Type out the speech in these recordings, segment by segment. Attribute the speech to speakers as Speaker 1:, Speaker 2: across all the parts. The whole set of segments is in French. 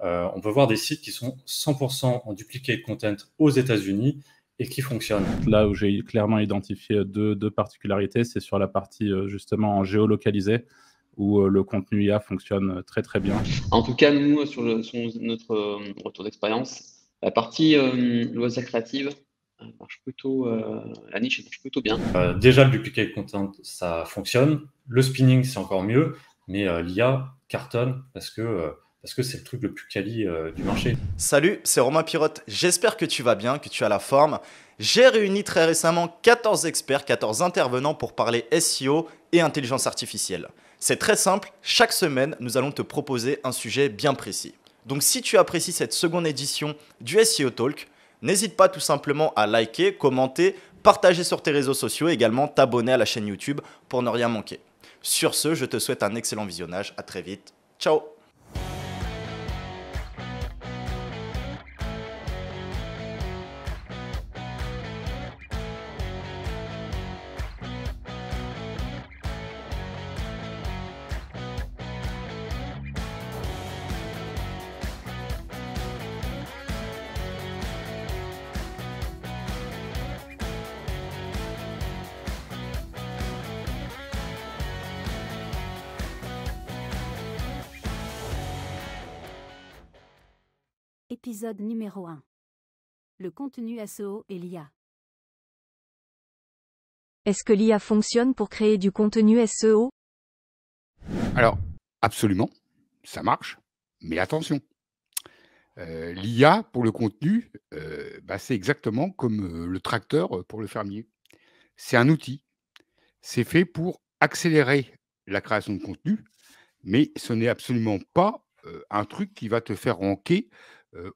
Speaker 1: on peut voir des sites qui sont 100% en duplicate content aux États-Unis et qui fonctionnent.
Speaker 2: Là où j'ai clairement identifié deux particularités, c'est sur la partie justement en géolocalisé, où le contenu IA fonctionne très très bien.
Speaker 3: En tout cas, nous, sur notre retour d'expérience, la partie loisirs créatifs marche plutôt, la niche marche plutôt bien.
Speaker 1: Déjà, le duplicate content, ça fonctionne. Le spinning, c'est encore mieux, mais l'IA cartonne parce que c'est le truc le plus quali du marché.
Speaker 4: Salut, c'est Romain Pirotte. J'espère que tu vas bien, que tu as la forme. J'ai réuni très récemment 14 experts, 14 intervenants pour parler SEO et intelligence artificielle. C'est très simple, chaque semaine, nous allons te proposer un sujet bien précis. Donc si tu apprécies cette seconde édition du SEO Talk, n'hésite pas tout simplement à liker, commenter, partager sur tes réseaux sociaux et également t'abonner à la chaîne YouTube pour ne rien manquer. Sur ce, je te souhaite un excellent visionnage. À très vite. Ciao.
Speaker 5: Épisode numéro 1. Le contenu SEO et l'IA.
Speaker 6: Est-ce que l'IA fonctionne pour créer du contenu SEO?
Speaker 7: Alors, absolument, ça marche, mais attention. L'IA pour le contenu, c'est exactement comme le tracteur pour le fermier. C'est un outil. C'est fait pour accélérer la création de contenu, mais ce n'est absolument pas un truc qui va te faire ranker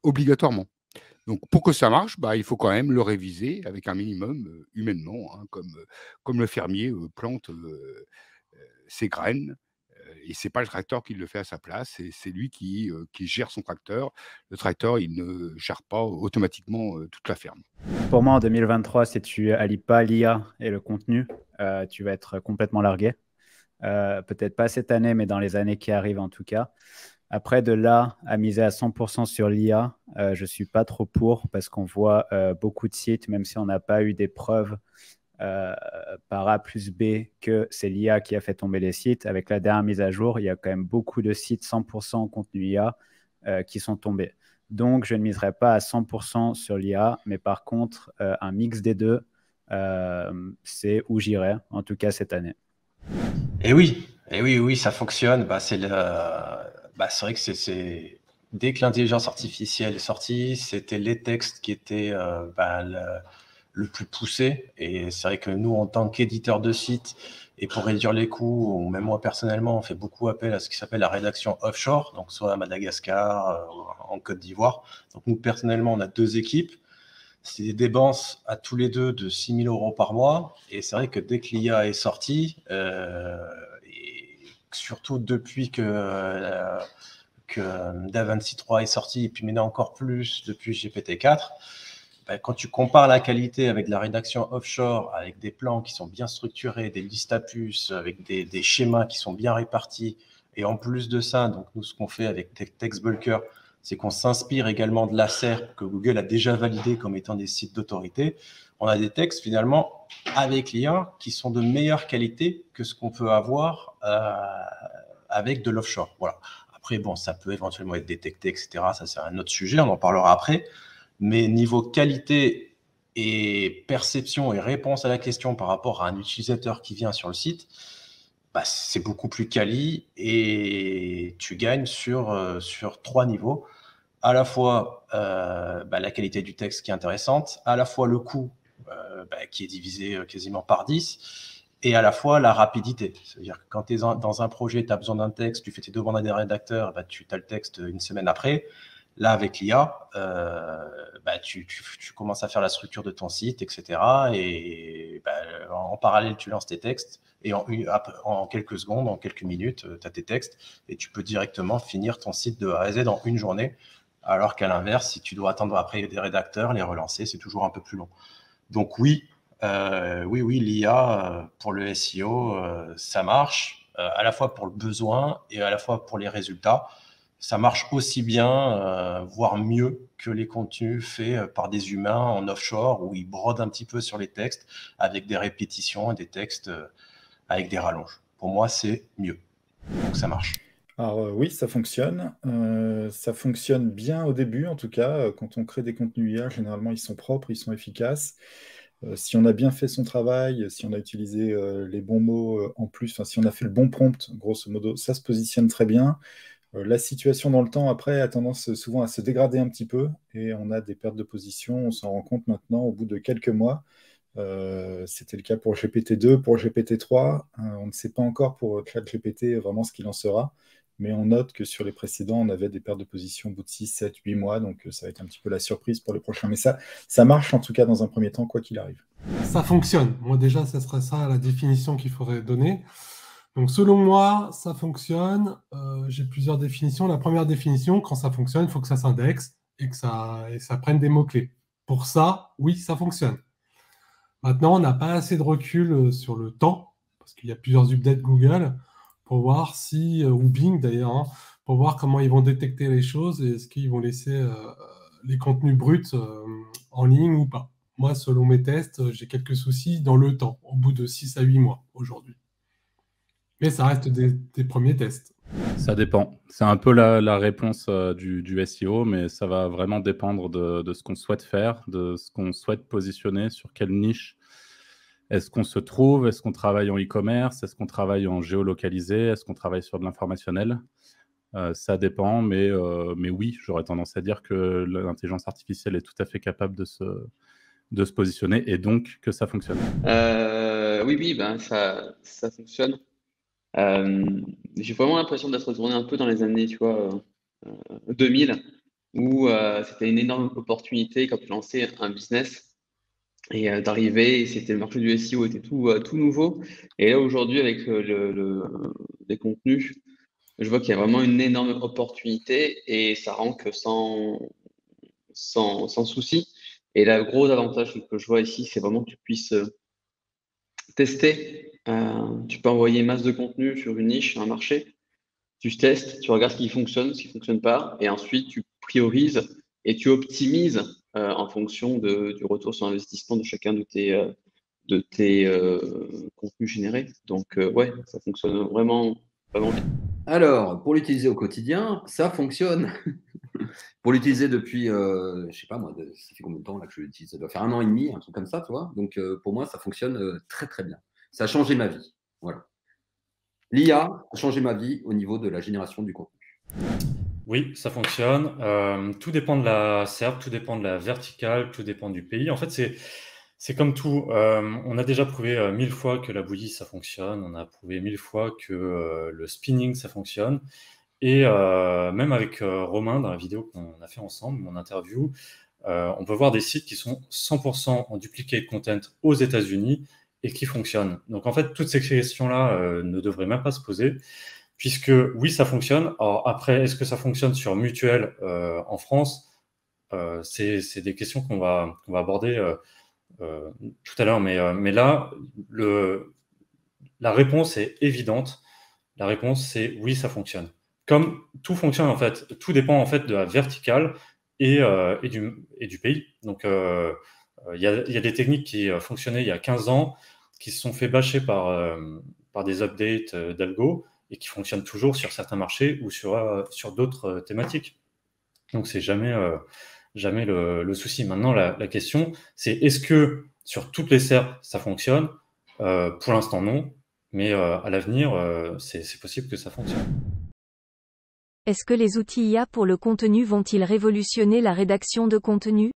Speaker 7: obligatoirement. Donc, pour que ça marche, il faut quand même le réviser avec un minimum humainement, hein, comme le fermier plante ses graines. Et ce n'est pas le tracteur qui le fait à sa place, c'est lui qui gère son tracteur. Le tracteur, il ne gère pas automatiquement toute la ferme.
Speaker 8: Pour moi, en 2023, si tu allies pas l'IA et le contenu, tu vas être complètement largué. Peut-être pas cette année, mais dans les années qui arrivent en tout cas. Après, de là à miser à 100% sur l'IA, je ne suis pas trop pour parce qu'on voit beaucoup de sites, même si on n'a pas eu des preuves par A plus B que c'est l'IA qui a fait tomber les sites. Avec la dernière mise à jour, il y a quand même beaucoup de sites 100% contenu IA qui sont tombés. Donc, je ne miserai pas à 100% sur l'IA, mais par contre, un mix des deux, c'est où j'irai, en tout cas cette année.
Speaker 9: Et oui, ça fonctionne. C'est vrai que c'est dès que l'intelligence artificielle est sortie, c'était les textes qui étaient le plus poussé. Et c'est vrai que nous, en tant qu'éditeur de site, et pour réduire les coûts, ou même moi personnellement, on fait beaucoup appel à ce qui s'appelle la rédaction offshore, donc soit à Madagascar, en Côte d'Ivoire. Donc nous, personnellement, on a 2 équipes. C'est des dépenses à tous les deux de 6 000 € par mois. Et c'est vrai que dès que l'IA est sortie, et surtout depuis que DaVinci 3 est sorti, et puis maintenant encore plus depuis GPT-4, quand tu compares la qualité avec la rédaction offshore, avec des plans qui sont bien structurés, des listes à puces, avec des schémas qui sont bien répartis, et en plus de ça, donc nous, ce qu'on fait avec TextBulker, c'est qu'on s'inspire également de l'ASER que Google a déjà validé comme étant des sites d'autorité. On a des textes finalement avec l'IA qui sont de meilleure qualité que ce qu'on peut avoir avec de l'offshore. Voilà. Après, bon, ça peut éventuellement être détecté, etc. Ça, c'est un autre sujet, on en parlera après. Mais niveau qualité et perception et réponse à la question par rapport à un utilisateur qui vient sur le site, c'est beaucoup plus quali et tu gagnes sur 3 niveaux. À la fois la qualité du texte qui est intéressante, à la fois le coût qui est divisé quasiment par 10, et à la fois la rapidité. C'est-à-dire que quand tu es dans un projet, tu as besoin d'un texte, tu fais tes demandes à des rédacteurs, tu as le texte une semaine après. Là, avec l'IA, tu commences à faire la structure de ton site, etc. Et en parallèle, tu lances tes textes et en quelques secondes, en quelques minutes, tu as tes textes et tu peux directement finir ton site de A à Z en une journée. Alors qu'à l'inverse, si tu dois attendre après des rédacteurs, les relancer, c'est toujours un peu plus long. Donc oui, l'IA pour le SEO, ça marche, à la fois pour le besoin et à la fois pour les résultats. ça marche aussi bien, voire mieux que les contenus faits par des humains en offshore où ils brodent un petit peu sur les textes avec des répétitions et des textes avec des rallonges. Pour moi, c'est mieux. Donc ça marche.
Speaker 10: Alors oui, ça fonctionne. Ça fonctionne bien au début, en tout cas. Quand on crée des contenus IA, généralement, ils sont propres, ils sont efficaces. Si on a bien fait son travail, si on a utilisé les bons mots en plus, enfin, si on a fait le bon prompt, grosso modo, ça se positionne très bien. La situation dans le temps, après, a tendance souvent à se dégrader un petit peu et on a des pertes de position. On s'en rend compte maintenant au bout de quelques mois. C'était le cas pour GPT-2, pour GPT-3. On ne sait pas encore pour ChatGPT vraiment ce qu'il en sera, mais on note que sur les précédents, on avait des pertes de position au bout de 6, 7, 8 mois, donc ça va être un petit peu la surprise pour les prochains. Mais ça marche en tout cas dans un premier temps, quoi qu'il arrive.
Speaker 11: Ça fonctionne. Moi, déjà, ce serait ça la définition qu'il faudrait donner. Donc, selon moi, ça fonctionne. J'ai plusieurs définitions. La première définition, quand ça fonctionne, il faut que ça s'indexe et que ça prenne des mots-clés. Pour ça, oui, ça fonctionne. Maintenant, on n'a pas assez de recul sur le temps, parce qu'il y a plusieurs updates Google, pour voir si, ou Bing d'ailleurs, hein, pour voir comment ils vont détecter les choses et est-ce qu'ils vont laisser les contenus bruts en ligne ou pas. Moi, selon mes tests, j'ai quelques soucis dans le temps, au bout de 6 à 8 mois aujourd'hui. Mais ça reste des premiers tests.
Speaker 2: Ça dépend. C'est un peu la réponse du SEO, mais ça va vraiment dépendre de ce qu'on souhaite faire, de ce qu'on souhaite positionner, sur quelle niche. Est-ce qu'on se trouve? Est-ce qu'on travaille en e-commerce? Est-ce qu'on travaille en géolocalisé? Est-ce qu'on travaille sur de l'informationnel? Ça dépend, mais oui, j'aurais tendance à dire que l'intelligence artificielle est tout à fait capable de se positionner et donc que ça fonctionne.
Speaker 3: Oui, ben ça fonctionne. J'ai vraiment l'impression d'être retourné un peu dans les années, 2000, où c'était une énorme opportunité quand tu lançais un business et d'arriver, c'était le marché du SEO était tout nouveau. Et là aujourd'hui, avec les contenus, je vois qu'il y a vraiment une énorme opportunité et ça rend que sans souci. Et le gros avantage que je vois ici, c'est vraiment que tu puisses tester. Tu peux envoyer masse de contenu sur une niche, un marché. Tu testes, tu regardes ce qui fonctionne, ce qui ne fonctionne pas, et ensuite tu priorises et tu optimises en fonction du retour sur investissement de chacun de tes contenus générés. Donc ouais, ça fonctionne vraiment bien.
Speaker 12: Alors, pour l'utiliser au quotidien, ça fonctionne. Pour l'utiliser depuis, je sais pas moi, ça fait combien de temps là que je l'utilise? Ça doit faire 1 an et demi, un truc comme ça, tu vois. Donc pour moi, ça fonctionne très très bien. Ça a changé ma vie. Voilà. L'IA a changé ma vie au niveau de la génération du contenu.
Speaker 1: Oui, ça fonctionne. Tout dépend de la SERP, tout dépend de la verticale, tout dépend du pays. En fait, c'est comme tout. On a déjà prouvé 1000 fois que la bouillie, ça fonctionne. On a prouvé 1000 fois que le spinning, ça fonctionne. Et même avec Romain, dans la vidéo qu'on a fait ensemble, mon interview, on peut voir des sites qui sont 100% en duplicate content aux États-Unis et qui fonctionnent. Donc en fait, toutes ces questions-là ne devraient même pas se poser, puisque oui, ça fonctionne. Alors après, est-ce que ça fonctionne sur Mutuel en France? C'est des questions qu'on va aborder tout à l'heure, mais là, la réponse est évidente. La réponse, c'est oui, ça fonctionne. Comme tout fonctionne, en fait, tout dépend en fait de la verticale et du pays. Donc, il y a des techniques qui fonctionnaient il y a 15 ans, qui se sont fait bâcher par des updates d'algo et qui fonctionnent toujours sur certains marchés ou sur d'autres thématiques. Donc, c'est jamais le souci. Maintenant, la question, c'est est-ce que sur toutes les SERP, ça fonctionne? Pour l'instant, non. Mais à l'avenir, c'est possible que ça fonctionne.
Speaker 6: Est-ce que les outils IA pour le contenu vont-ils révolutionner la rédaction de contenu?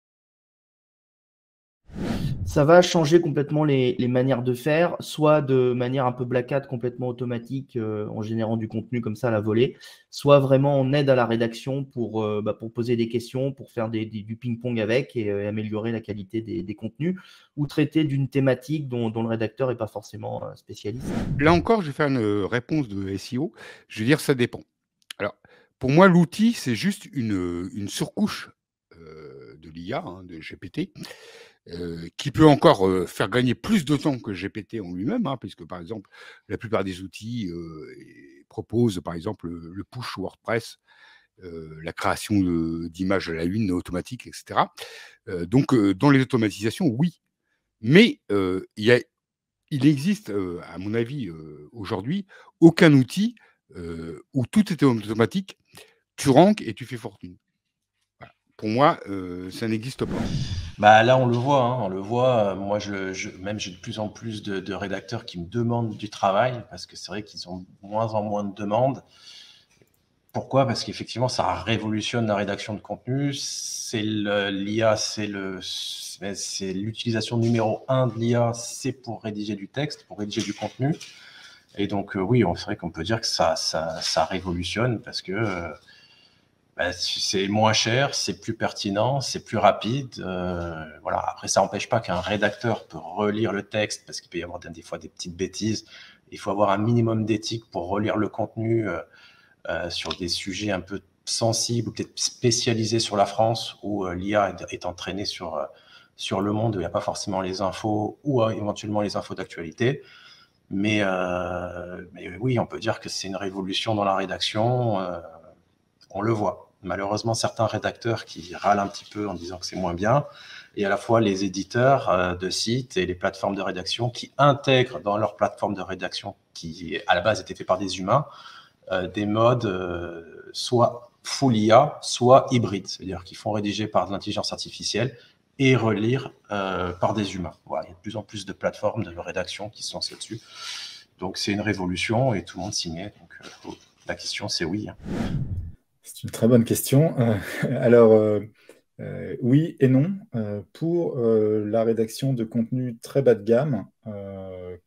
Speaker 13: Ça va changer complètement les manières de faire, soit de manière un peu black hat, complètement automatique, en générant du contenu comme ça à la volée, soit vraiment en aide à la rédaction pour poser des questions, pour faire du ping-pong avec et améliorer la qualité des contenus, ou traiter d'une thématique dont le rédacteur n'est pas forcément spécialiste.
Speaker 7: Là encore, je vais faire une réponse de SEO. Je veux dire, ça dépend. Alors, pour moi, l'outil, c'est juste une surcouche de l'IA, de GPT, qui peut encore faire gagner plus de temps que GPT en lui-même, puisque par exemple, la plupart des outils proposent par exemple le push WordPress, la création d'images à la une automatique, etc. Donc, dans les automatisations, oui. Mais il existe, à mon avis, aujourd'hui, aucun outil où tout est automatique. Tu rankes et tu fais fortune. Voilà. Pour moi, ça n'existe pas.
Speaker 9: Bah là, on le voit, hein, on le voit. Moi, même j'ai de plus en plus de rédacteurs qui me demandent du travail parce que c'est vrai qu'ils ont de moins en moins de demandes. Pourquoi? Parce qu'effectivement, ça révolutionne la rédaction de contenu. L'IA, c'est l'utilisation numéro 1 de l'IA, c'est pour rédiger du texte, pour rédiger du contenu. Et donc, oui, c'est vrai qu'on peut dire que ça révolutionne parce que c'est moins cher, c'est plus pertinent, c'est plus rapide. Voilà. Après, ça n'empêche pas qu'un rédacteur peut relire le texte parce qu'il peut y avoir des fois des petites bêtises. Il faut avoir un minimum d'éthique pour relire le contenu sur des sujets un peu sensibles ou peut-être spécialisés sur la France où l'IA est entraînée sur le monde où il n'y a pas forcément les infos ou éventuellement les infos d'actualité. Mais oui, on peut dire que c'est une révolution dans la rédaction. On le voit. Malheureusement, certains rédacteurs qui râlent un petit peu en disant que c'est moins bien, et à la fois les éditeurs de sites et les plateformes de rédaction qui intègrent dans leur plateforme de rédaction, qui à la base étaient faits par des humains, des modes soit full IA, soit hybrides, c'est-à-dire qu'ils font rédiger par de l'intelligence artificielle et relire par des humains. Voilà, il y a de plus en plus de plateformes de rédaction qui se lancent là-dessus. Donc c'est une révolution et tout le monde s'y met. Donc la question c'est oui.
Speaker 10: C'est une très bonne question. Alors, oui et non. Pour la rédaction de contenu très bas de gamme,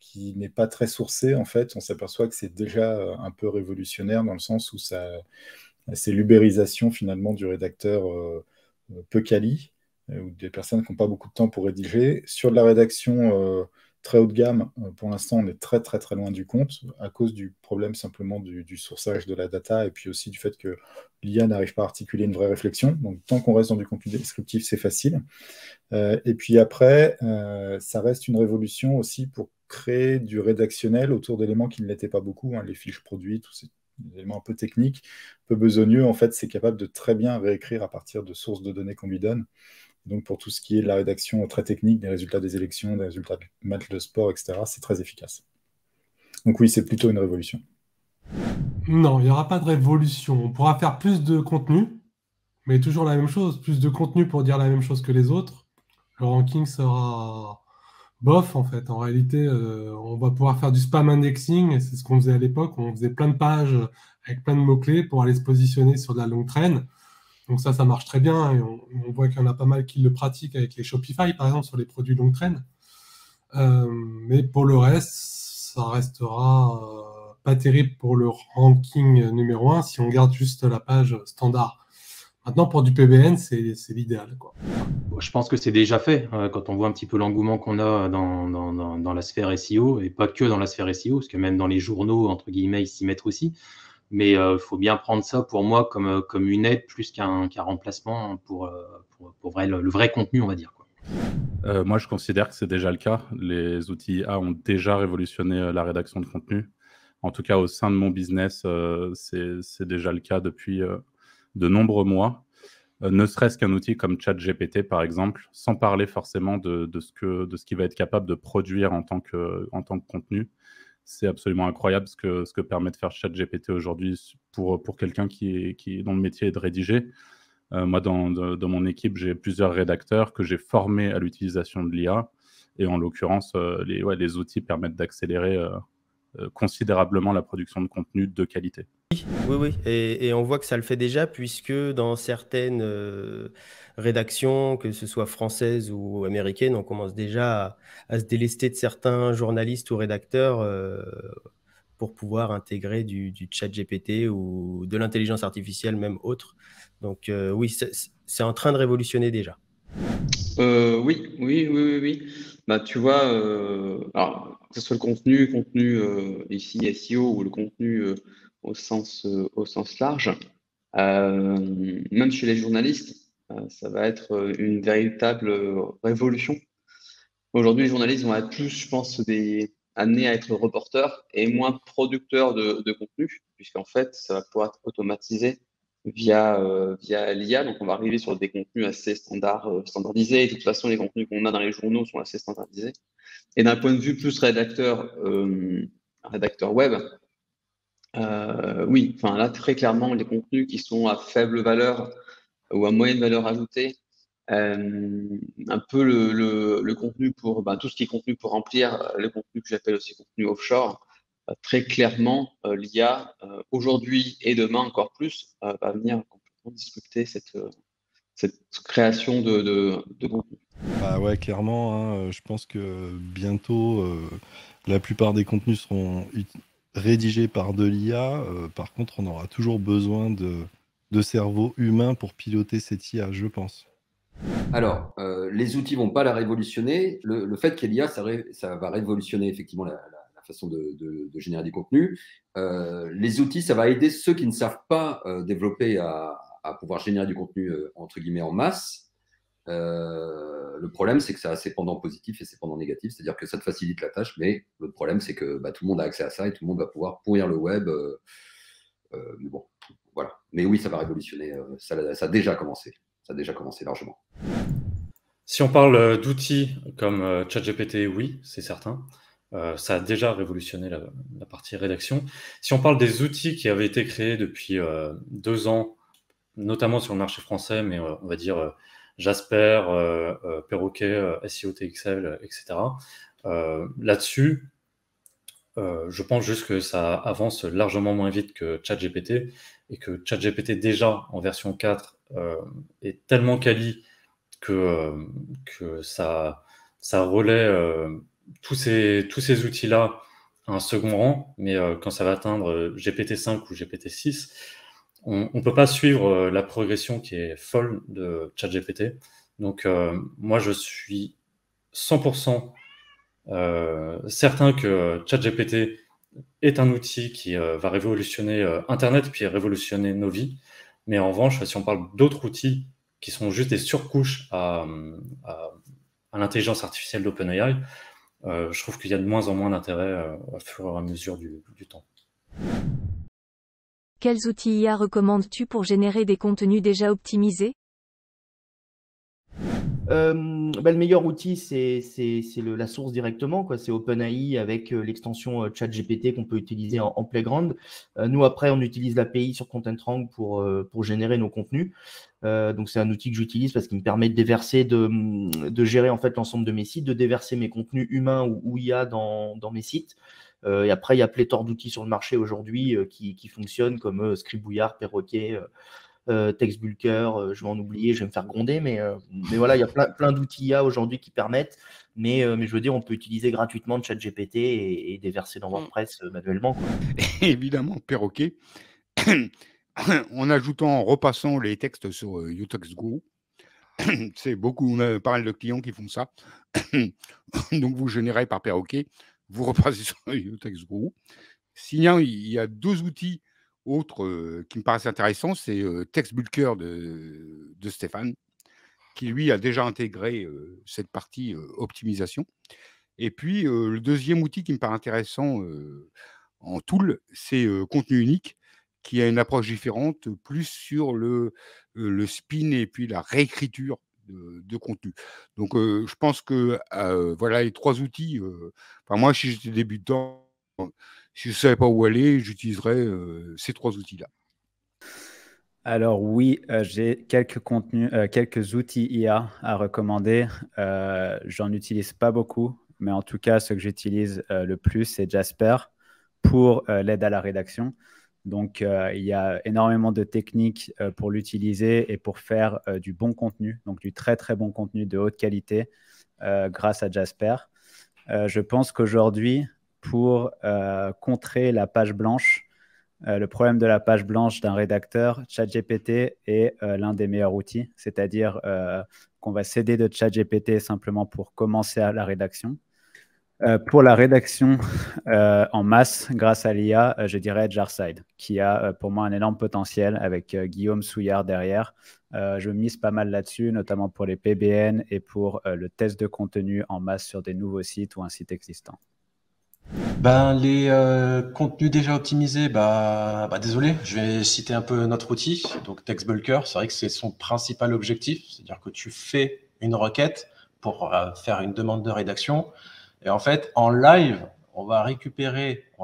Speaker 10: qui n'est pas très sourcé, en fait, on s'aperçoit que c'est déjà un peu révolutionnaire dans le sens où c'est l'ubérisation finalement du rédacteur peu quali, ou des personnes qui n'ont pas beaucoup de temps pour rédiger. Sur de la rédaction très haut de gamme, pour l'instant, on est très très très loin du compte à cause du problème simplement du sourçage de la data et puis aussi du fait que l'IA n'arrive pas à articuler une vraie réflexion. Donc, tant qu'on reste dans du contenu descriptif, c'est facile. Et puis après, ça reste une révolution aussi pour créer du rédactionnel autour d'éléments qui ne l'étaient pas beaucoup, hein, les fiches produits, tous ces éléments un peu techniques, un peu besogneux. En fait, c'est capable de très bien réécrire à partir de sources de données qu'on lui donne. Donc, pour tout ce qui est de la rédaction très technique, des résultats des élections, des résultats de matchs de sport, etc., c'est très efficace. Donc oui, c'est plutôt une révolution.
Speaker 11: Non, il n'y aura pas de révolution. On pourra faire plus de contenu, mais toujours la même chose. Plus de contenu pour dire la même chose que les autres. Le ranking sera bof, en fait. En réalité, on va pouvoir faire du spam indexing, et c'est ce qu'on faisait à l'époque. On faisait plein de pages avec plein de mots-clés pour aller se positionner sur de la longue traîne. Donc ça marche très bien, et on voit qu'il y en a pas mal qui le pratiquent avec les Shopify, par exemple, sur les produits longue traîne. Mais pour le reste, ça restera pas terrible pour le ranking numéro 1 si on garde juste la page standard. Maintenant, pour du PBN, c'est l'idéal, quoi.
Speaker 14: Je pense que c'est déjà fait, quand on voit un petit peu l'engouement qu'on a dans la sphère SEO, et pas que dans la sphère SEO, parce que même dans les journaux, entre guillemets, ils s'y mettent aussi. Mais il faut bien prendre ça, pour moi, comme une aide plus qu'un remplacement pour le vrai contenu, on va dire, quoi.
Speaker 2: Moi, je considère que c'est déjà le cas. Les outils IA ont déjà révolutionné la rédaction de contenu. En tout cas, au sein de mon business, c'est déjà le cas depuis de nombreux mois. Ne serait-ce qu'un outil comme ChatGPT, par exemple, sans parler forcément de ce qu'il va être capable de produire en tant que contenu. C'est absolument incroyable ce que permet de faire ChatGPT aujourd'hui pour quelqu'un dont le métier est de rédiger. Moi, dans mon équipe, j'ai plusieurs rédacteurs que j'ai formés à l'utilisation de l'IA. Et en l'occurrence, les outils permettent d'accélérer considérablement la production de contenu de qualité.
Speaker 15: Oui. Et on voit que ça le fait déjà, puisque dans certaines rédactions, que ce soit françaises ou américaines, on commence déjà à se délester de certains journalistes ou rédacteurs pour pouvoir intégrer du chat GPT ou de l'intelligence artificielle, même autre. Donc oui, c'est en train de révolutionner déjà.
Speaker 3: Oui. Bah, tu vois, alors, que ce soit le contenu ici SEO ou le contenu au sens large, même chez les journalistes, ça va être une véritable révolution. Aujourd'hui, les journalistes vont être plus, je pense, amenés à être reporters et moins producteurs de contenu, puisqu'en fait, ça va pouvoir être automatisé via l'IA. Donc, on va arriver sur des contenus assez standardisés. Et de toute façon, les contenus qu'on a dans les journaux sont assez standardisés. Et d'un point de vue plus rédacteur web, oui, enfin là, très clairement, les contenus qui sont à faible valeur ou à moyenne valeur ajoutée, un peu le contenu pour tout ce qui est contenu pour remplir le contenu que j'appelle aussi contenu offshore. Très clairement, l'IA, aujourd'hui et demain encore plus, va venir complètement disrupter cette création de contenu.
Speaker 16: Bah ouais, clairement, hein, je pense que bientôt, la plupart des contenus seront rédigés par de l'IA. Par contre, on aura toujours besoin de cerveau humain pour piloter cette IA, je pense.
Speaker 12: Alors, les outils vont pas la révolutionner. Le fait qu'il y ait l'IA, ça va révolutionner effectivement la façon de générer du contenu. Les outils, ça va aider ceux qui ne savent pas développer à pouvoir générer du contenu entre guillemets en masse. Le problème, c'est que ça a ses pendants positifs et ses pendants négatifs, c'est-à-dire que ça te facilite la tâche, mais le problème, c'est que tout le monde a accès à ça et tout le monde va pouvoir pourrir le web. Mais bon, voilà. Mais oui, ça va révolutionner. Ça a déjà commencé. Ça a déjà commencé largement.
Speaker 1: Si on parle d'outils comme ChatGPT, oui, c'est certain. Ça a déjà révolutionné la partie rédaction. Si on parle des outils qui avaient été créés depuis 2 ans, notamment sur le marché français, mais on va dire Jasper, Perroquet, SEO TXL, etc. Là-dessus, je pense juste que ça avance largement moins vite que ChatGPT et que ChatGPT déjà en version 4 est tellement quali que ça relaie tous ces outils-là à un second rang, mais quand ça va atteindre GPT-5 ou GPT-6, on ne peut pas suivre la progression qui est folle de ChatGPT. Donc moi, je suis 100% certain que ChatGPT est un outil qui va révolutionner Internet, puis révolutionner nos vies. Mais en revanche, si on parle d'autres outils qui sont juste des surcouches à l'intelligence artificielle d'OpenAI, je trouve qu'il y a de moins en moins d'intérêt au fur et à mesure du temps.
Speaker 6: Quels outils IA recommandes-tu pour générer des contenus déjà optimisés?
Speaker 13: Le meilleur outil, c'est la source directement, quoi. C'est OpenAI avec l'extension ChatGPT qu'on peut utiliser en playground. Nous, après, on utilise l'API sur ContentRank pour générer nos contenus. Donc, c'est un outil que j'utilise parce qu'il me permet de déverser, de gérer en fait l'ensemble de mes sites, de déverser mes contenus humains ou IA dans mes sites. Et après, il y a pléthore d'outils sur le marché aujourd'hui qui fonctionnent comme Scribouillard, Perroquet, TextBulker, je vais en oublier, je vais me faire gronder, mais voilà, il y a plein d'outils IA aujourd'hui qui permettent, mais je veux dire, on peut utiliser gratuitement ChatGPT et déverser dans WordPress manuellement, quoi.
Speaker 7: Et évidemment, Perroquet, en repassant les textes sur UTextGuru, c'est beaucoup, on a pas mal de clients qui font ça. Donc, vous générez par Perroquet, vous repassez sur UTextGuru. Sinon, il y a 2 outils autres qui me paraissent intéressants, c'est TextBulker de Stéphane, qui lui a déjà intégré cette partie optimisation. Et puis, le deuxième outil qui me paraît intéressant en tool, c'est Contenu Unique, qui a une approche différente, plus sur le spin et puis la réécriture de contenu. Donc, je pense que voilà les 3 outils. Moi, si j'étais débutant, si je ne savais pas où aller, j'utiliserais ces 3 outils-là.
Speaker 8: Alors oui, j'ai quelques outils IA à recommander. J'en utilise pas beaucoup, mais en tout cas, ce que j'utilise le plus, c'est Jasper pour l'aide à la rédaction. Donc, il y a énormément de techniques pour l'utiliser et pour faire du bon contenu, donc du très très bon contenu de haute qualité grâce à Jasper. Je pense qu'aujourd'hui, pour contrer la page blanche, le problème de la page blanche d'un rédacteur, ChatGPT est l'un des meilleurs outils, c'est-à-dire qu'on va s'aider de ChatGPT simplement pour commencer à la rédaction. Pour la rédaction en masse, grâce à l'IA, je dirais Jarside, qui a pour moi un énorme potentiel avec Guillaume Souillard derrière. Je mise pas mal là-dessus, notamment pour les PBN et pour le test de contenu en masse sur des nouveaux sites ou un site existant.
Speaker 9: Ben, les contenus déjà optimisés, désolé, je vais citer un peu notre outil. Donc, TextBulker, c'est vrai que c'est son principal objectif, c'est-à-dire que tu fais une requête pour faire une demande de rédaction. Et en fait, en live, on va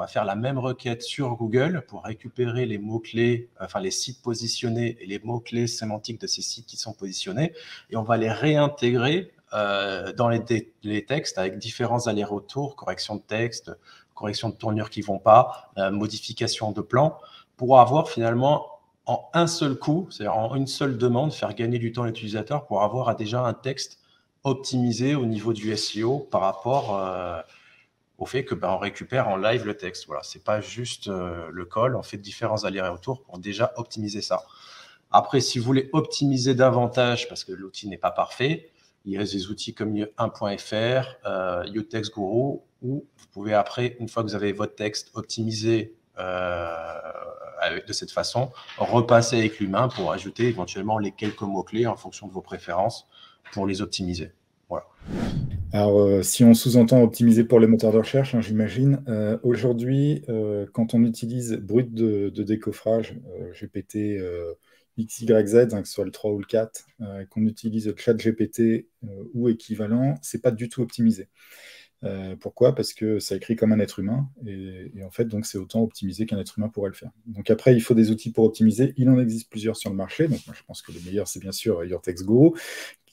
Speaker 9: faire la même requête sur Google pour récupérer les mots-clés, enfin les sites positionnés et les mots-clés sémantiques de ces sites qui sont positionnés. Et on va les réintégrer dans les textes avec différents allers-retours, correction de texte, correction de tournure qui ne vont pas, modification de plan, pour avoir finalement en un seul coup, c'est-à-dire en une seule demande, faire gagner du temps à l'utilisateur pour avoir déjà un texte optimisé au niveau du SEO par rapport au fait que on récupère en live le texte. Voilà, c'est pas juste le call, on fait différents allers-retours pour déjà optimiser ça. Après, si vous voulez optimiser davantage, parce que l'outil n'est pas parfait, il y a des outils comme 1.fr, Utext Guru, où vous pouvez après, une fois que vous avez votre texte optimisé de cette façon, repasser avec l'humain pour ajouter éventuellement les quelques mots-clés en fonction de vos préférences pour les optimiser. Voilà.
Speaker 10: Alors, si on sous-entend optimiser pour les moteurs de recherche, hein, j'imagine, aujourd'hui, quand on utilise brut de décoffrage, GPT XYZ, hein, que ce soit le 3 ou le 4, qu'on utilise ChatGPT ou équivalent, c'est pas du tout optimisé. Pourquoi? Parce que ça écrit comme un être humain et en fait, donc c'est autant optimisé qu'un être humain pourrait le faire. Donc après, il faut des outils pour optimiser. Il en existe plusieurs sur le marché. Donc moi, je pense que le meilleur, c'est bien sûr Your-Text Guru,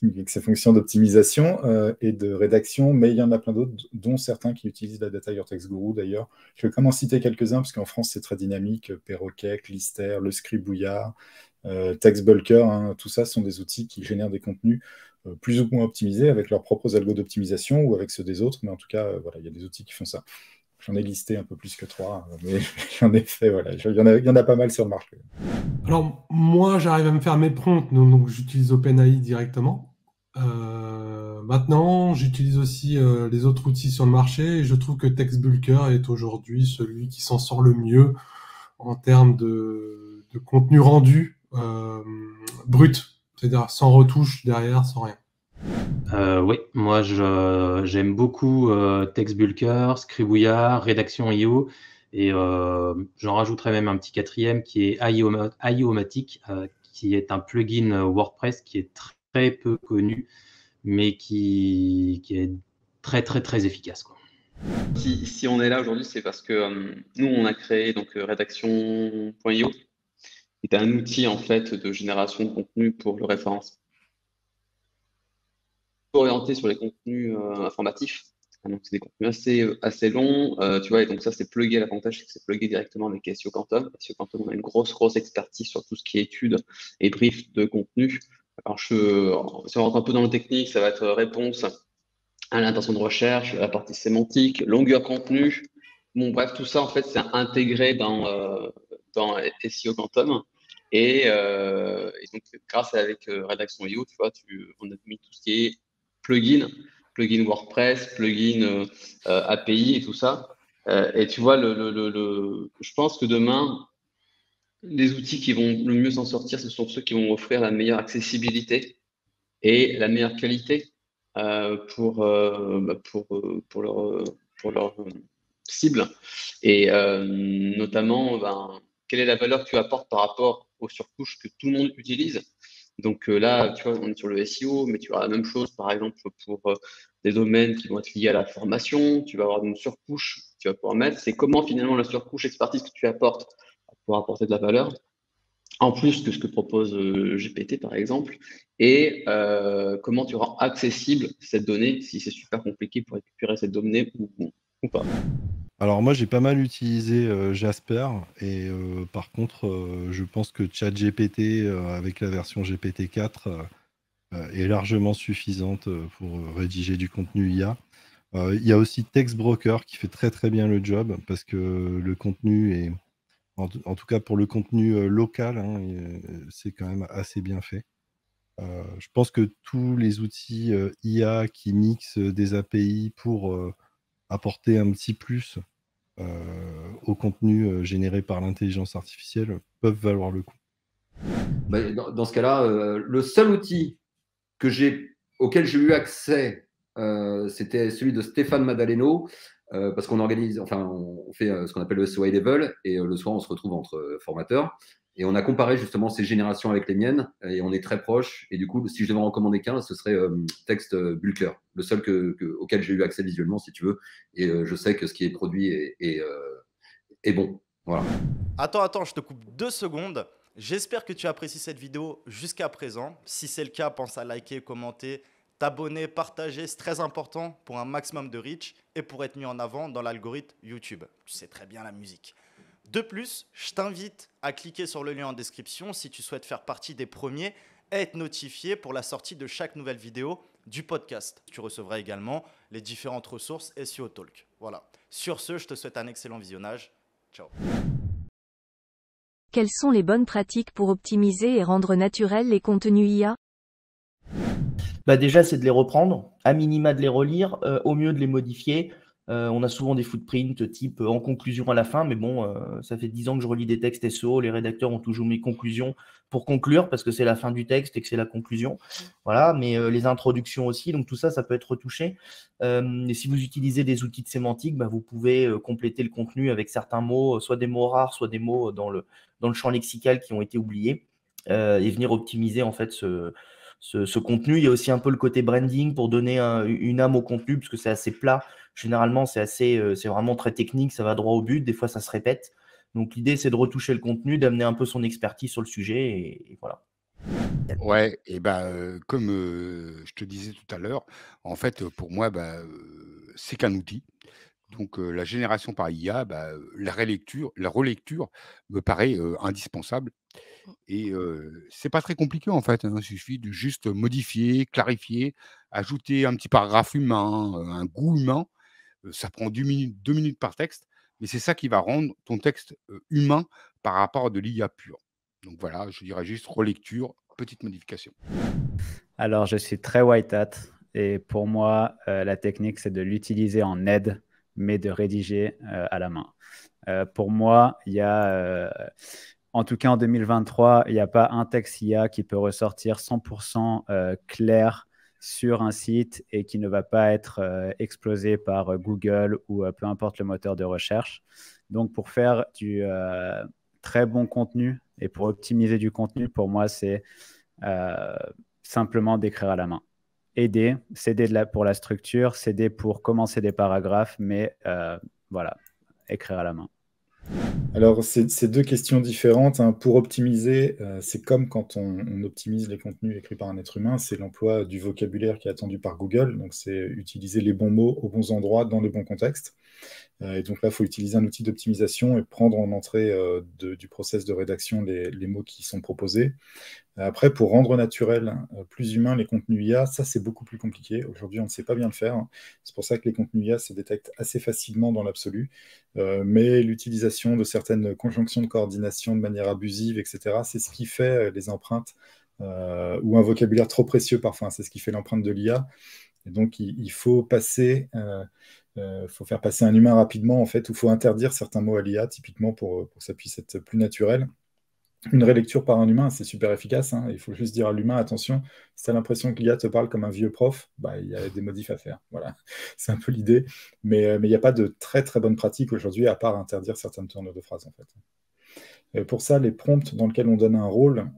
Speaker 10: avec ses fonctions d'optimisation et de rédaction, mais il y en a plein d'autres, dont certains qui utilisent la data Your-Text Guru d'ailleurs. Je vais quand même en citer quelques-uns, parce qu'en France, c'est très dynamique. Perroquet, Clister, Le Scribouillard, TextBulker, hein, tout ça sont des outils qui génèrent des contenus plus ou moins optimisés avec leurs propres algos d'optimisation ou avec ceux des autres, mais en tout cas, voilà, il y a des outils qui font ça. J'en ai listé un peu plus que 3, mais j'en ai fait, voilà, il y en a pas mal sur le marché.
Speaker 11: Alors, moi, j'arrive à me faire mes prompts, donc j'utilise OpenAI directement. Maintenant, j'utilise aussi les autres outils sur le marché et je trouve que TextBulker est aujourd'hui celui qui s'en sort le mieux en termes de contenu rendu brut, c'est-à-dire sans retouche derrière, sans rien.
Speaker 14: Oui, moi j'aime beaucoup TextBulker, Scribouillard, Rédaction.io et j'en rajouterai même un petit quatrième qui est IOmatic, qui est un plugin WordPress qui est très peu connu, mais qui est très très très efficace, quoi.
Speaker 3: Si on est là aujourd'hui, c'est parce que nous, on a créé donc Rédaction.io, qui est un outil en fait de génération de contenu pour le référencement, orienté sur les contenus informatifs. Donc, c'est des contenus assez longs, tu vois, et donc ça, c'est plugué. L'avantage, c'est que c'est plugué directement avec SEO Quantum. SEO Quantum, on a une grosse expertise sur tout ce qui est études et briefs de contenu. Alors, si on rentre un peu dans le technique, ça va être réponse à l'intention de recherche, la partie sémantique, longueur contenu. Bon, bref, tout ça, en fait, c'est intégré dans SEO Quantum. Et donc, grâce avec Rédaction.io, tu vois, on a mis tout ce qui est plugin WordPress, plugin API et tout ça. Et tu vois, je pense que demain, les outils qui vont le mieux s'en sortir, ce sont ceux qui vont offrir la meilleure accessibilité et la meilleure qualité pour leur cible. Et notamment, quelle est la valeur que tu apportes par rapport aux surcouches que tout le monde utilise. Donc là, tu vois, on est sur le SEO, mais tu as la même chose, par exemple, pour des domaines qui vont être liés à la formation. Tu vas avoir une surcouche que tu vas pouvoir mettre. C'est comment finalement la surcouche expertise que tu apportes pour apporter de la valeur, en plus que ce que propose GPT, par exemple, et comment tu rends accessible cette donnée, si c'est super compliqué pour récupérer cette donnée ou pas.
Speaker 16: Alors moi, j'ai pas mal utilisé Jasper et par contre, je pense que ChatGPT avec la version GPT-4 est largement suffisante pour rédiger du contenu IA. Il y a aussi TextBroker qui fait très très bien le job parce que le contenu est, en tout cas pour le contenu local, hein, c'est quand même assez bien fait. Je pense que tous les outils IA qui mixent des API pour apporter un petit plus au contenu généré par l'intelligence artificielle peuvent valoir le coup.
Speaker 12: Bah, dans ce cas-là, le seul outil auquel j'ai eu accès, c'était celui de Stéphane Madaleno, parce qu'on organise, enfin, on fait ce qu'on appelle le SO High Level, et le soir, on se retrouve entre formateurs. Et on a comparé justement ces générations avec les miennes, et on est très proches. Et du coup, si je devais en recommander qu'un, ce serait Text Bulker, le seul auquel j'ai eu accès visuellement, si tu veux. Et je sais que ce qui est produit est bon. Voilà.
Speaker 4: Attends, je te coupe 2 secondes. J'espère que tu apprécies cette vidéo jusqu'à présent. Si c'est le cas, pense à liker, commenter, t'abonner, partager. C'est très important pour un maximum de reach et pour être mis en avant dans l'algorithme YouTube. Tu sais très bien la musique. De plus, je t'invite à cliquer sur le lien en description si tu souhaites faire partie des premiers et être notifié pour la sortie de chaque nouvelle vidéo du podcast. Tu recevras également les différentes ressources SEO Talk. Voilà. Sur ce, je te souhaite un excellent visionnage. Ciao.
Speaker 6: Quelles sont les bonnes pratiques pour optimiser et rendre naturels les contenus IA?
Speaker 13: Bah déjà, c'est de les reprendre, à minima de les relire, au mieux de les modifier. On a souvent des footprints type en conclusion à la fin, mais bon, ça fait 10 ans que je relis des textes SEO, les rédacteurs ont toujours mes conclusions pour conclure, parce que c'est la fin du texte et que c'est la conclusion. Voilà, mais les introductions aussi, donc tout ça, ça peut être retouché. Et si vous utilisez des outils de sémantique, bah, vous pouvez compléter le contenu avec certains mots, soit des mots rares, soit des mots dans le champ lexical qui ont été oubliés, et venir optimiser en fait ce contenu. Il y a aussi un peu le côté branding pour donner une âme au contenu, parce que c'est assez plat. Généralement, c'est vraiment très technique, ça va droit au but. Des fois, ça se répète. Donc, l'idée, c'est de retoucher le contenu, d'amener un peu son expertise sur le sujet, et voilà.
Speaker 7: Ouais, et comme je te disais tout à l'heure, en fait, pour moi, c'est qu'un outil. Donc, la génération par IA, la relecture me paraît indispensable. Et c'est pas très compliqué en fait, hein. Il suffit de juste modifier, clarifier, ajouter un petit paragraphe humain, un goût humain. Ça prend 2 minutes par texte, mais c'est ça qui va rendre ton texte humain par rapport à de l'IA pure. Donc voilà, je dirais juste relecture, petite modification.
Speaker 8: Alors, je suis très white hat et pour moi, la technique, c'est de l'utiliser en aide, mais de rédiger à la main. Pour moi, il y a, en tout cas en 2023, il n'y a pas un texte IA qui peut ressortir 100% clair sur un site et qui ne va pas être explosé par Google ou peu importe le moteur de recherche. Donc, pour faire du très bon contenu et pour optimiser du contenu, pour moi, c'est simplement d'écrire à la main. Aider, s'aider pour la structure, s'aider pour commencer des paragraphes, mais voilà, écrire à la main.
Speaker 10: Alors, c'est 2 questions différentes, hein. Pour optimiser, c'est comme quand on optimise les contenus écrits par un être humain, c'est l'emploi du vocabulaire qui est attendu par Google. Donc, c'est utiliser les bons mots aux bons endroits dans les bons contextes. Et donc là, il faut utiliser un outil d'optimisation et prendre en entrée du process de rédaction les mots qui sont proposés. Après, pour rendre naturel, plus humain les contenus IA, ça c'est beaucoup plus compliqué. Aujourd'hui, on ne sait pas bien le faire, hein. C'est pour ça que les contenus IA se détectent assez facilement dans l'absolu. Mais l'utilisation de certaines conjonctions de coordination de manière abusive, etc., c'est ce qui fait les empreintes, ou un vocabulaire trop précieux parfois, c'est ce qui fait l'empreinte de l'IA. Et donc, il faut passer... faut faire passer un humain rapidement, en fait, ou il faut interdire certains mots à l'IA, typiquement pour que ça puisse être plus naturel. Une relecture par un humain, c'est super efficace, hein. Il faut juste dire à l'humain, attention, si tu as l'impression que l'IA te parle comme un vieux prof, il y a des modifs à faire. Voilà, c'est un peu l'idée. Mais il n'y a pas de très très bonne pratique aujourd'hui, à part interdire certaines tournures de phrases, en fait. Pour ça, les prompts dans lesquels on donne un rôle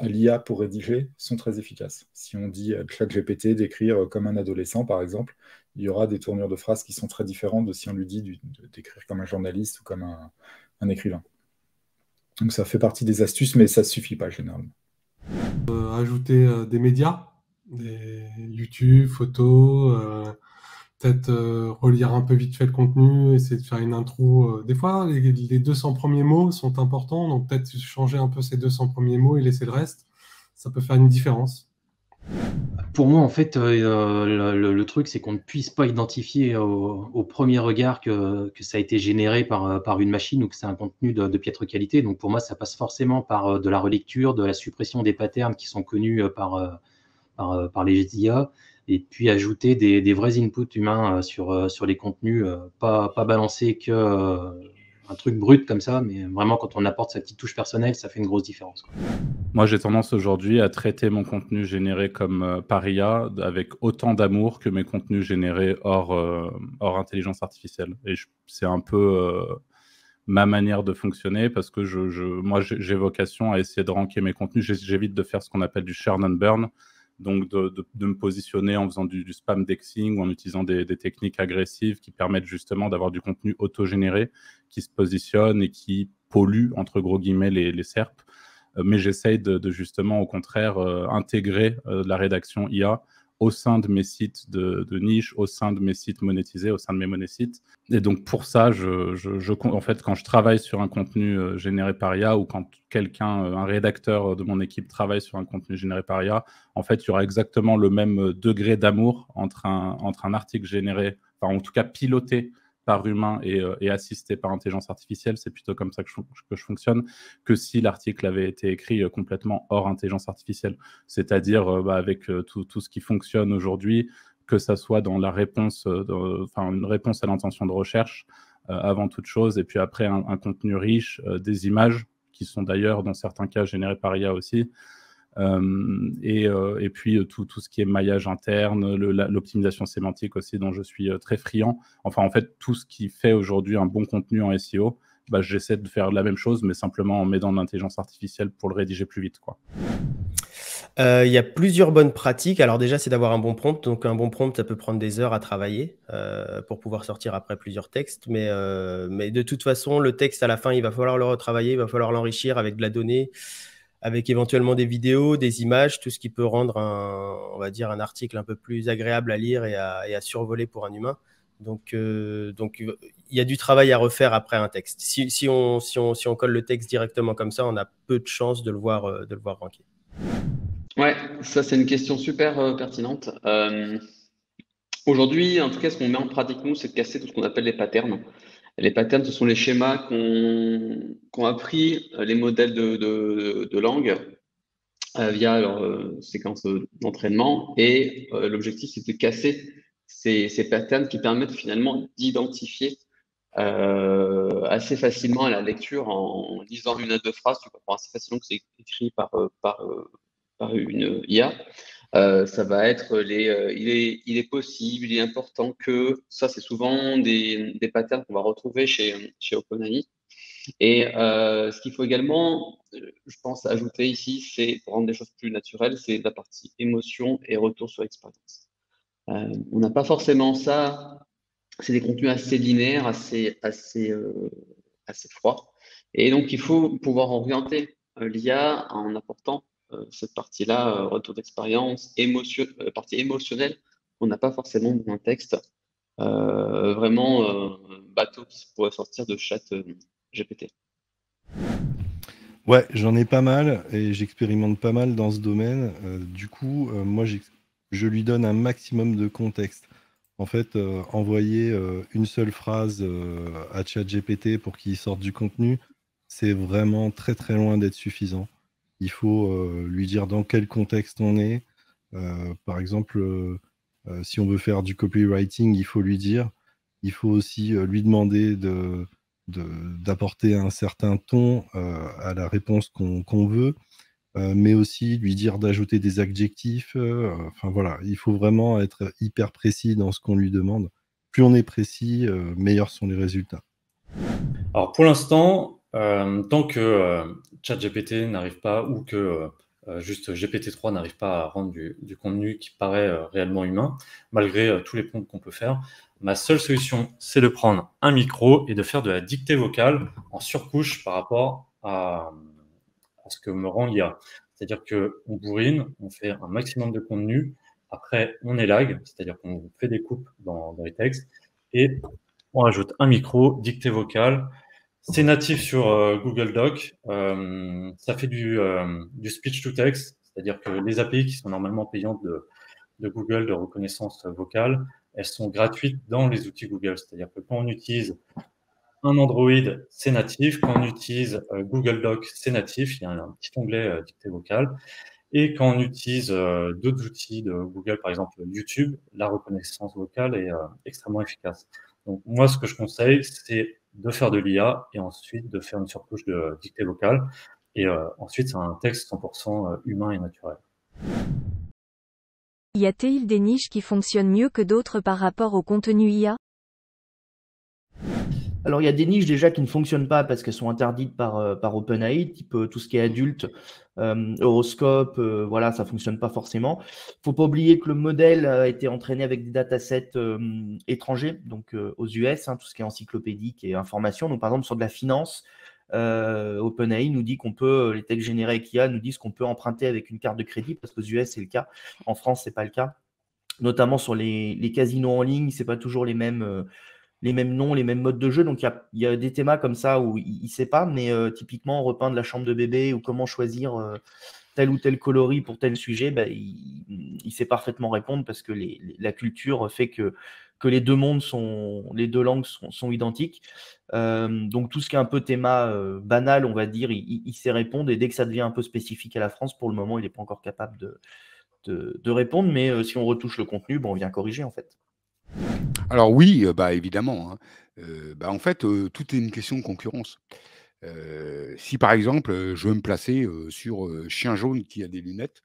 Speaker 10: à l'IA pour rédiger sont très efficaces. Si on dit à ChatGPT d'écrire comme un adolescent, par exemple, il y aura des tournures de phrases qui sont très différentes de si on lui dit d'écrire comme un journaliste ou comme un écrivain. Donc ça fait partie des astuces, mais ça ne suffit pas généralement.
Speaker 11: Ajouter des médias, des YouTube, photos, peut-être relire un peu vite fait le contenu, essayer de faire une intro. Des fois, les 200 premiers mots sont importants, donc peut-être changer un peu ces 200 premiers mots et laisser le reste. Ça peut faire une différence.
Speaker 14: Pour moi, en fait, le truc, c'est qu'on ne puisse pas identifier au premier regard que ça a été généré par une machine ou que c'est un contenu de piètre qualité. Donc pour moi, ça passe forcément par de la relecture, de la suppression des patterns qui sont connus par les IA, et puis ajouter des vrais inputs humains sur les contenus, pas balancer que un truc brut comme ça, mais vraiment, quand on apporte sa petite touche personnelle, ça fait une grosse différence, quoi.
Speaker 2: Moi, j'ai tendance aujourd'hui à traiter mon contenu généré comme par IA avec autant d'amour que mes contenus générés hors intelligence artificielle. Et c'est un peu ma manière de fonctionner parce que moi, j'ai vocation à essayer de ranker mes contenus. J'évite de faire ce qu'on appelle du churn and burn, donc de me positionner en faisant du spam dexing ou en utilisant des techniques agressives qui permettent justement d'avoir du contenu auto-généré qui se positionne et qui pollue, entre gros guillemets, les SERP. Mais j'essaye de justement, au contraire, intégrer la rédaction IA au sein de mes sites de niche, au sein de mes sites monétisés, au sein de mes monésites. Et donc, pour ça, en fait, quand je travaille sur un contenu généré par IA ou quand un rédacteur de mon équipe travaille sur un contenu généré par IA, en fait, il y aura exactement le même degré d'amour entre un article généré, enfin, en tout cas piloté par humain et assisté par intelligence artificielle, c'est plutôt comme ça que je fonctionne, que si l'article avait été écrit complètement hors intelligence artificielle, c'est-à-dire avec tout ce qui fonctionne aujourd'hui, que ça soit dans la réponse, une réponse à l'intention de recherche, avant toute chose, et puis après un contenu riche, des images, qui sont d'ailleurs dans certains cas générées par IA aussi, et puis tout ce qui est maillage interne, l'optimisation sémantique aussi, dont je suis très friand. Enfin, en fait, tout ce qui fait aujourd'hui un bon contenu en SEO, j'essaie de faire la même chose, mais simplement en mettant de l'intelligence artificielle pour le rédiger plus vite, quoi.
Speaker 15: Il y a plusieurs bonnes pratiques. Alors déjà, c'est d'avoir un bon prompt. Donc un bon prompt, ça peut prendre des heures à travailler pour pouvoir sortir après plusieurs textes. Mais de toute façon, le texte, à la fin, il va falloir le retravailler, il va falloir l'enrichir avec de la donnée, avec éventuellement des vidéos, des images, tout ce qui peut rendre on va dire, un article un peu plus agréable à lire et à survoler pour un humain. Donc il y a du travail à refaire après un texte. Si on colle le texte directement comme ça, on a peu de chances de le voir ranker.
Speaker 3: Ouais, ça c'est une question super pertinente. Aujourd'hui, en tout cas, ce qu'on met en pratique, nous, c'est de casser tout ce qu'on appelle les patterns. Les patterns, ce sont les schémas qu'ont appris les modèles de langue via leur séquence d'entraînement. Et l'objectif, c'est de casser ces patterns qui permettent finalement d'identifier assez facilement à la lecture en lisant une ou deux phrases. Tu comprends assez facilement que c'est écrit par une IA. Ça va être il est possible, il est important que, ça c'est souvent des patterns qu'on va retrouver chez OpenAI. Et ce qu'il faut également, je pense, ajouter ici, c'est pour rendre les choses plus naturelles, c'est la partie émotion et retour sur expérience. On n'a pas forcément ça, c'est des contenus assez linéaires, assez froids. Et donc il faut pouvoir orienter l'IA en apportant cette partie-là, retour d'expérience, partie émotionnelle, qu'on n'a pas forcément dans un texte vraiment bateau qui pourrait sortir de chat GPT.
Speaker 16: Ouais, j'en ai pas mal et j'expérimente pas mal dans ce domaine. Du coup, moi, je lui donne un maximum de contexte. En fait, envoyer une seule phrase à ChatGPT pour qu'il sorte du contenu, c'est vraiment très très loin d'être suffisant. Il faut lui dire dans quel contexte on est. Par exemple, si on veut faire du copywriting, il faut lui dire. Il faut aussi lui demander d'apporter un certain ton à la réponse qu'on veut, mais aussi lui dire d'ajouter des adjectifs. Enfin voilà, il faut vraiment être hyper précis dans ce qu'on lui demande. Plus on est précis, meilleurs sont les résultats.
Speaker 1: Alors pour l'instant, tant que ChatGPT n'arrive pas ou que juste GPT-3 n'arrive pas à rendre du contenu qui paraît réellement humain, malgré tous les prompts qu'on peut faire, ma seule solution, c'est de prendre un micro et de faire de la dictée vocale en surcouche par rapport à ce que me rend l'IA. C'est-à-dire qu'on bourrine, on fait un maximum de contenu, après on élague, c'est-à-dire qu'on fait des coupes dans les textes, et on rajoute un micro, dictée vocale. C'est natif sur Google Doc. Ça fait du speech to text, c'est-à-dire que les API qui sont normalement payantes de Google de reconnaissance vocale, elles sont gratuites dans les outils Google. C'est-à-dire que quand on utilise un Android, c'est natif. Quand on utilise Google Doc, c'est natif. Il y a un petit onglet dictée vocale. Et quand on utilise d'autres outils de Google, par exemple YouTube, la reconnaissance vocale est extrêmement efficace. Donc moi, ce que je conseille, c'est de faire de l'IA et ensuite de faire une surcouche de dictée vocale. Et ensuite, c'est un texte 100% humain et naturel.
Speaker 6: Y a-t-il des niches qui fonctionnent mieux que d'autres par rapport au contenu IA?
Speaker 13: Alors, il y a des niches déjà qui ne fonctionnent pas parce qu'elles sont interdites par OpenAI, type tout ce qui est adulte, horoscope, voilà, ça ne fonctionne pas forcément. Il ne faut pas oublier que le modèle a été entraîné avec des datasets étrangers, donc aux US, tout ce qui est encyclopédique et information. Donc, par exemple, sur de la finance, OpenAI nous dit qu'on peut, les textes générés avec IA nous disent qu'on peut emprunter avec une carte de crédit, parce qu'aux US, c'est le cas. En France, ce n'est pas le cas. Notamment sur les casinos en ligne, ce n'est pas toujours les mêmes noms, les mêmes modes de jeu. Donc, il y a des thémas comme ça où il ne sait pas, mais typiquement, repeindre la chambre de bébé ou comment choisir tel ou tel coloris pour tel sujet, il sait parfaitement répondre parce que la culture fait que les deux langues sont identiques. Donc, tout ce qui est un peu théma banal, on va dire, il sait répondre. Et dès que ça devient un peu spécifique à la France, pour le moment, il n'est pas encore capable de répondre. Mais si on retouche le contenu, on vient corriger en fait.
Speaker 7: Alors oui, évidemment, hein. En fait, tout est une question de concurrence. Si par exemple, je veux me placer sur chien jaune qui a des lunettes,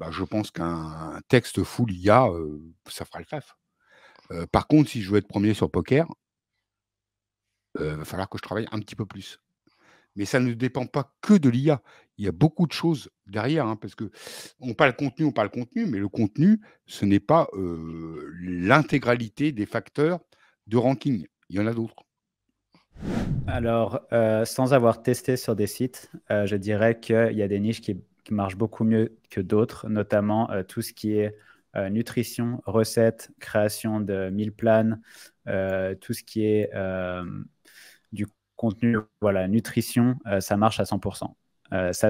Speaker 7: je pense qu'un texte full IA, ça fera le taf. Par contre, si je veux être premier sur poker, va falloir que je travaille un petit peu plus. Mais ça ne dépend pas que de l'IA. Il y a beaucoup de choses derrière, parce qu'on parle contenu, mais le contenu, ce n'est pas l'intégralité des facteurs de ranking. Il y en a d'autres.
Speaker 8: Alors, sans avoir testé sur des sites, je dirais qu'il y a des niches qui marchent beaucoup mieux que d'autres, notamment tout ce qui est nutrition, recettes, création de meal plans, tout ce qui est du contenu, voilà, nutrition, ça marche à 100%. Ça,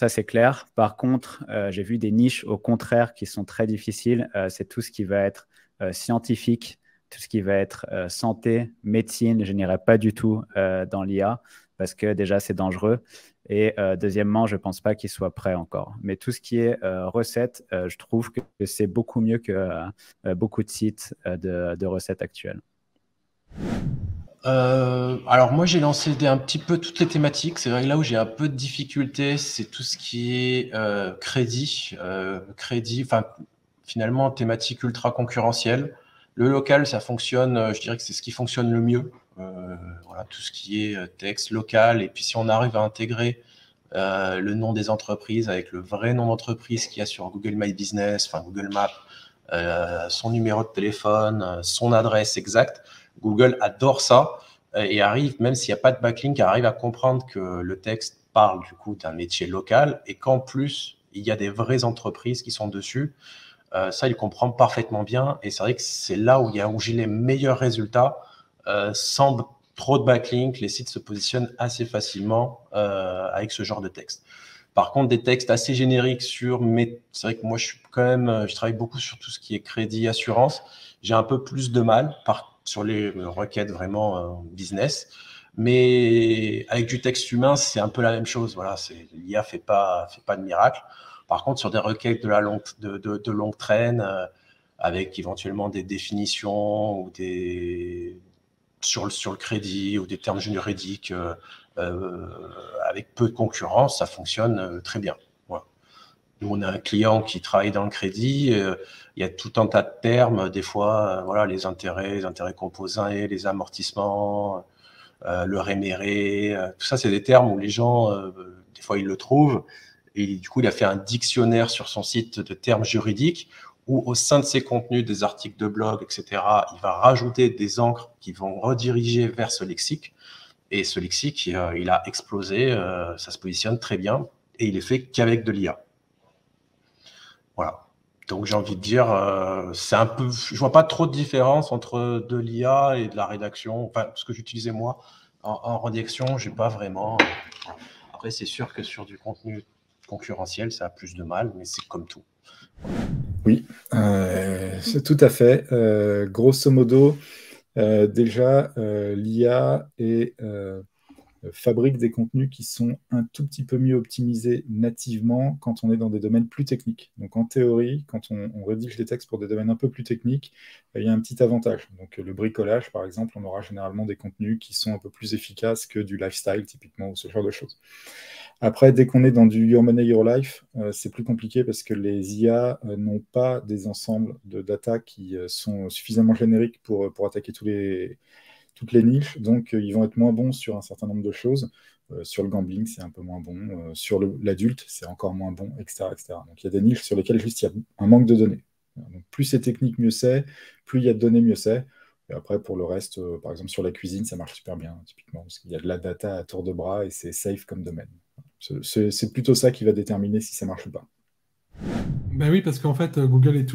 Speaker 8: c'est clair. Par contre, j'ai vu des niches au contraire qui sont très difficiles. C'est tout ce qui va être scientifique, tout ce qui va être santé, médecine. Je n'irai pas du tout dans l'IA parce que déjà, c'est dangereux. Et deuxièmement, je ne pense pas qu'il soit prêt encore. Mais tout ce qui est recettes, je trouve que c'est beaucoup mieux que beaucoup de sites de recettes actuelles.
Speaker 9: Alors moi j'ai lancé un petit peu toutes les thématiques. C'est vrai que là où j'ai un peu de difficulté, c'est tout ce qui est crédit, enfin finalement thématique ultra concurrentielle. Le local, ça fonctionne, je dirais que c'est ce qui fonctionne le mieux. Voilà, tout ce qui est texte local. Et puis si on arrive à intégrer le nom des entreprises avec le vrai nom d'entreprise qu'il y a sur Google My Business, enfin Google Maps, son numéro de téléphone, son adresse exacte, Google adore ça et arrive, même s'il n'y a pas de backlink, arrive à comprendre que le texte parle du coup d'un métier local et qu'en plus, il y a des vraies entreprises qui sont dessus. Ça, il comprend parfaitement bien et c'est vrai que c'est là où j'ai les meilleurs résultats. Sans trop de backlink, les sites se positionnent assez facilement avec ce genre de texte. Par contre, des textes assez génériques mais c'est vrai que moi, je travaille beaucoup sur tout ce qui est crédit, assurance. J'ai un peu plus de mal sur les requêtes vraiment business. Mais avec du texte humain, c'est un peu la même chose. Voilà, l'IA fait pas de miracle. Par contre, sur des requêtes de longue traîne, avec éventuellement des définitions ou sur le crédit ou des termes juridiques, avec peu de concurrence, ça fonctionne très bien. Voilà. Nous, on a un client qui travaille dans le crédit. Il y a tout un tas de termes, des fois, voilà, les intérêts composés, les amortissements, le réméré. Tout ça, c'est des termes où les gens, des fois, ils le trouvent. Et du coup, il a fait un dictionnaire sur son site de termes juridiques où, au sein de ses contenus, des articles de blog, etc., il va rajouter des encres qui vont rediriger vers ce lexique. Et ce lexique, il a explosé, ça se positionne très bien et il est fait qu'avec de l'IA. Voilà. Donc, j'ai envie de dire, je vois pas trop de différence entre de l'IA et de la rédaction. Enfin, ce que j'utilisais moi en rédaction, j'ai pas vraiment. Après, c'est sûr que sur du contenu concurrentiel, ça a plus de mal, mais c'est comme tout.
Speaker 10: Oui, c'est tout à fait. Grosso modo, déjà, l'IA est fabriquent des contenus qui sont un tout petit peu mieux optimisés nativement quand on est dans des domaines plus techniques. Donc en théorie, quand on rédige des textes pour des domaines un peu plus techniques, il y a un petit avantage. Donc le bricolage, par exemple, on aura généralement des contenus qui sont un peu plus efficaces que du lifestyle, typiquement, ou ce genre de choses. Après, dès qu'on est dans du Your Money, Your Life, c'est plus compliqué parce que les IA n'ont pas des ensembles de data qui sont suffisamment génériques pour attaquer toutes les niches. Donc, ils vont être moins bons sur un certain nombre de choses. Sur le gambling, c'est un peu moins bon. Sur l'adulte, c'est encore moins bon, etc., etc. Donc, il y a des niches sur lesquelles juste il y a un manque de données. Donc, plus c'est technique, mieux c'est. Plus il y a de données, mieux c'est. Et après, pour le reste, par exemple, sur la cuisine, ça marche super bien, typiquement, parce qu'il y a de la data à tour de bras et c'est safe comme domaine. C'est plutôt ça qui va déterminer si ça marche ou pas.
Speaker 11: Ben oui, parce qu'en fait, Google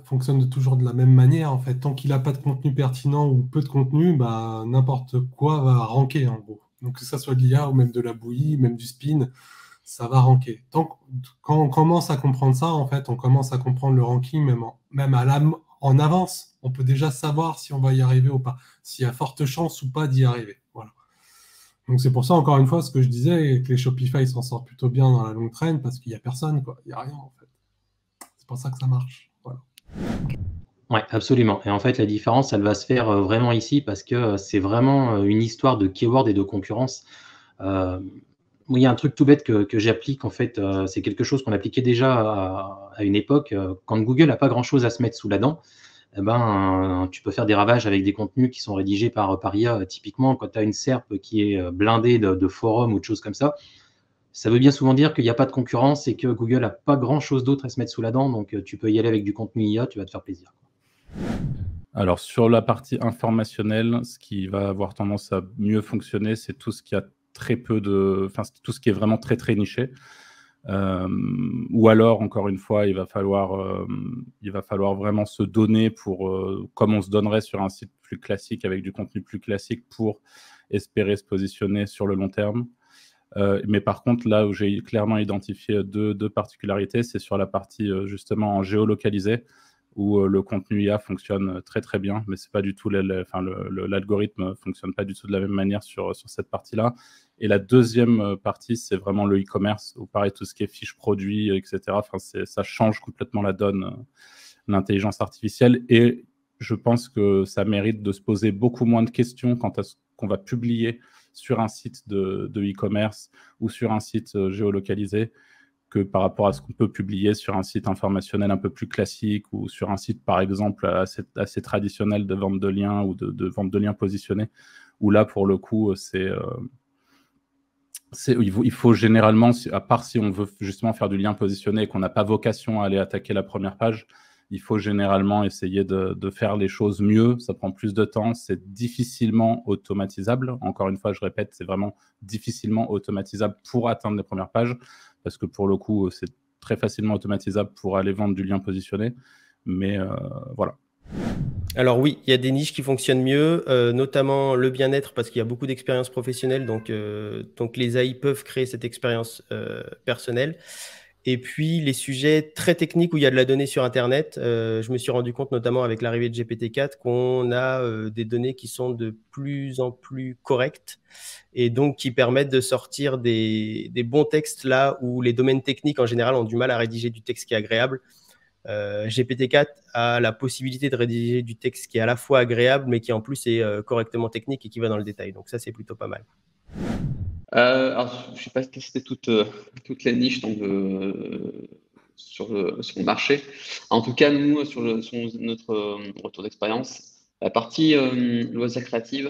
Speaker 11: fonctionne toujours de la même manière. En fait, tant qu'il n'a pas de contenu pertinent ou peu de contenu, bah, n'importe quoi va ranker en gros. Donc que ça soit de l'IA ou même de la bouillie, même du spin, ça va ranker. Donc quand on commence à comprendre ça, en fait, on commence à comprendre le ranking même en avance. On peut déjà savoir si on va y arriver ou pas, s'il y a forte chance ou pas d'y arriver. Voilà. Donc c'est pour ça, encore une fois, ce que je disais, que les Shopify s'en sortent plutôt bien dans la longue traîne, parce qu'il n'y a personne, quoi. Il n'y a rien, en fait. C'est pour ça que ça marche. Voilà.
Speaker 14: Ouais, absolument. Et en fait, la différence, elle va se faire vraiment ici parce que c'est vraiment une histoire de keyword et de concurrence. Il y a un truc tout bête que j'applique, en fait, c'est quelque chose qu'on appliquait déjà à une époque. Quand Google n'a pas grand-chose à se mettre sous la dent, eh ben, tu peux faire des ravages avec des contenus qui sont rédigés par IA. Typiquement, quand tu as une SERP qui est blindée de forums ou de choses comme ça veut bien souvent dire qu'il n'y a pas de concurrence et que Google n'a pas grand-chose d'autre à se mettre sous la dent. Donc, tu peux y aller avec du contenu IA, tu vas te faire plaisir.
Speaker 2: Alors, sur la partie informationnelle, ce qui va avoir tendance à mieux fonctionner, c'est tout ce qui a très peu de... Enfin, tout ce qui est vraiment très, très niché. Ou alors, encore une fois, il va falloir vraiment se donner comme on se donnerait sur un site plus classique, avec du contenu plus classique, pour espérer se positionner sur le long terme. Mais par contre, là où j'ai clairement identifié deux particularités, c'est sur la partie justement en géolocalisé, où le contenu IA fonctionne très très bien, mais c'est pas du tout l'algorithme fonctionne pas du tout de la même manière sur cette partie-là. Et la deuxième partie, c'est vraiment le e-commerce, où pareil, tout ce qui est fiches produits, etc. Enfin, ça change complètement la donne, l'intelligence artificielle. Et je pense que ça mérite de se poser beaucoup moins de questions quant à ce qu'on va publier sur un site de e-commerce ou sur un site géolocalisé, que par rapport à ce qu'on peut publier sur un site informationnel un peu plus classique ou sur un site, par exemple, assez traditionnel de vente de liens ou de vente de liens positionnés, où là, pour le coup, il faut généralement, à part si on veut justement faire du lien positionné et qu'on n'a pas vocation à aller attaquer la première page, il faut généralement essayer de faire les choses mieux. Ça prend plus de temps, c'est difficilement automatisable. Encore une fois, je répète, c'est vraiment difficilement automatisable pour atteindre les premières pages, parce que pour le coup, c'est très facilement automatisable pour aller vendre du lien positionné. Mais voilà.
Speaker 15: Alors oui, il y a des niches qui fonctionnent mieux, notamment le bien-être, parce qu'il y a beaucoup d'expériences professionnelles, donc les AI peuvent créer cette expérience personnelle. Et puis les sujets très techniques où il y a de la donnée sur Internet, je me suis rendu compte notamment avec l'arrivée de GPT-4 qu'on a des données qui sont de plus en plus correctes et donc qui permettent de sortir des bons textes là où les domaines techniques en général ont du mal à rédiger du texte qui est agréable. GPT-4 a la possibilité de rédiger du texte qui est à la fois agréable mais qui en plus est correctement technique et qui va dans le détail. Donc ça, c'est plutôt pas mal.
Speaker 3: Alors, je n'ai pas testé toutes les niches sur le marché. En tout cas, nous, sur notre retour d'expérience, la partie loisirs créatifs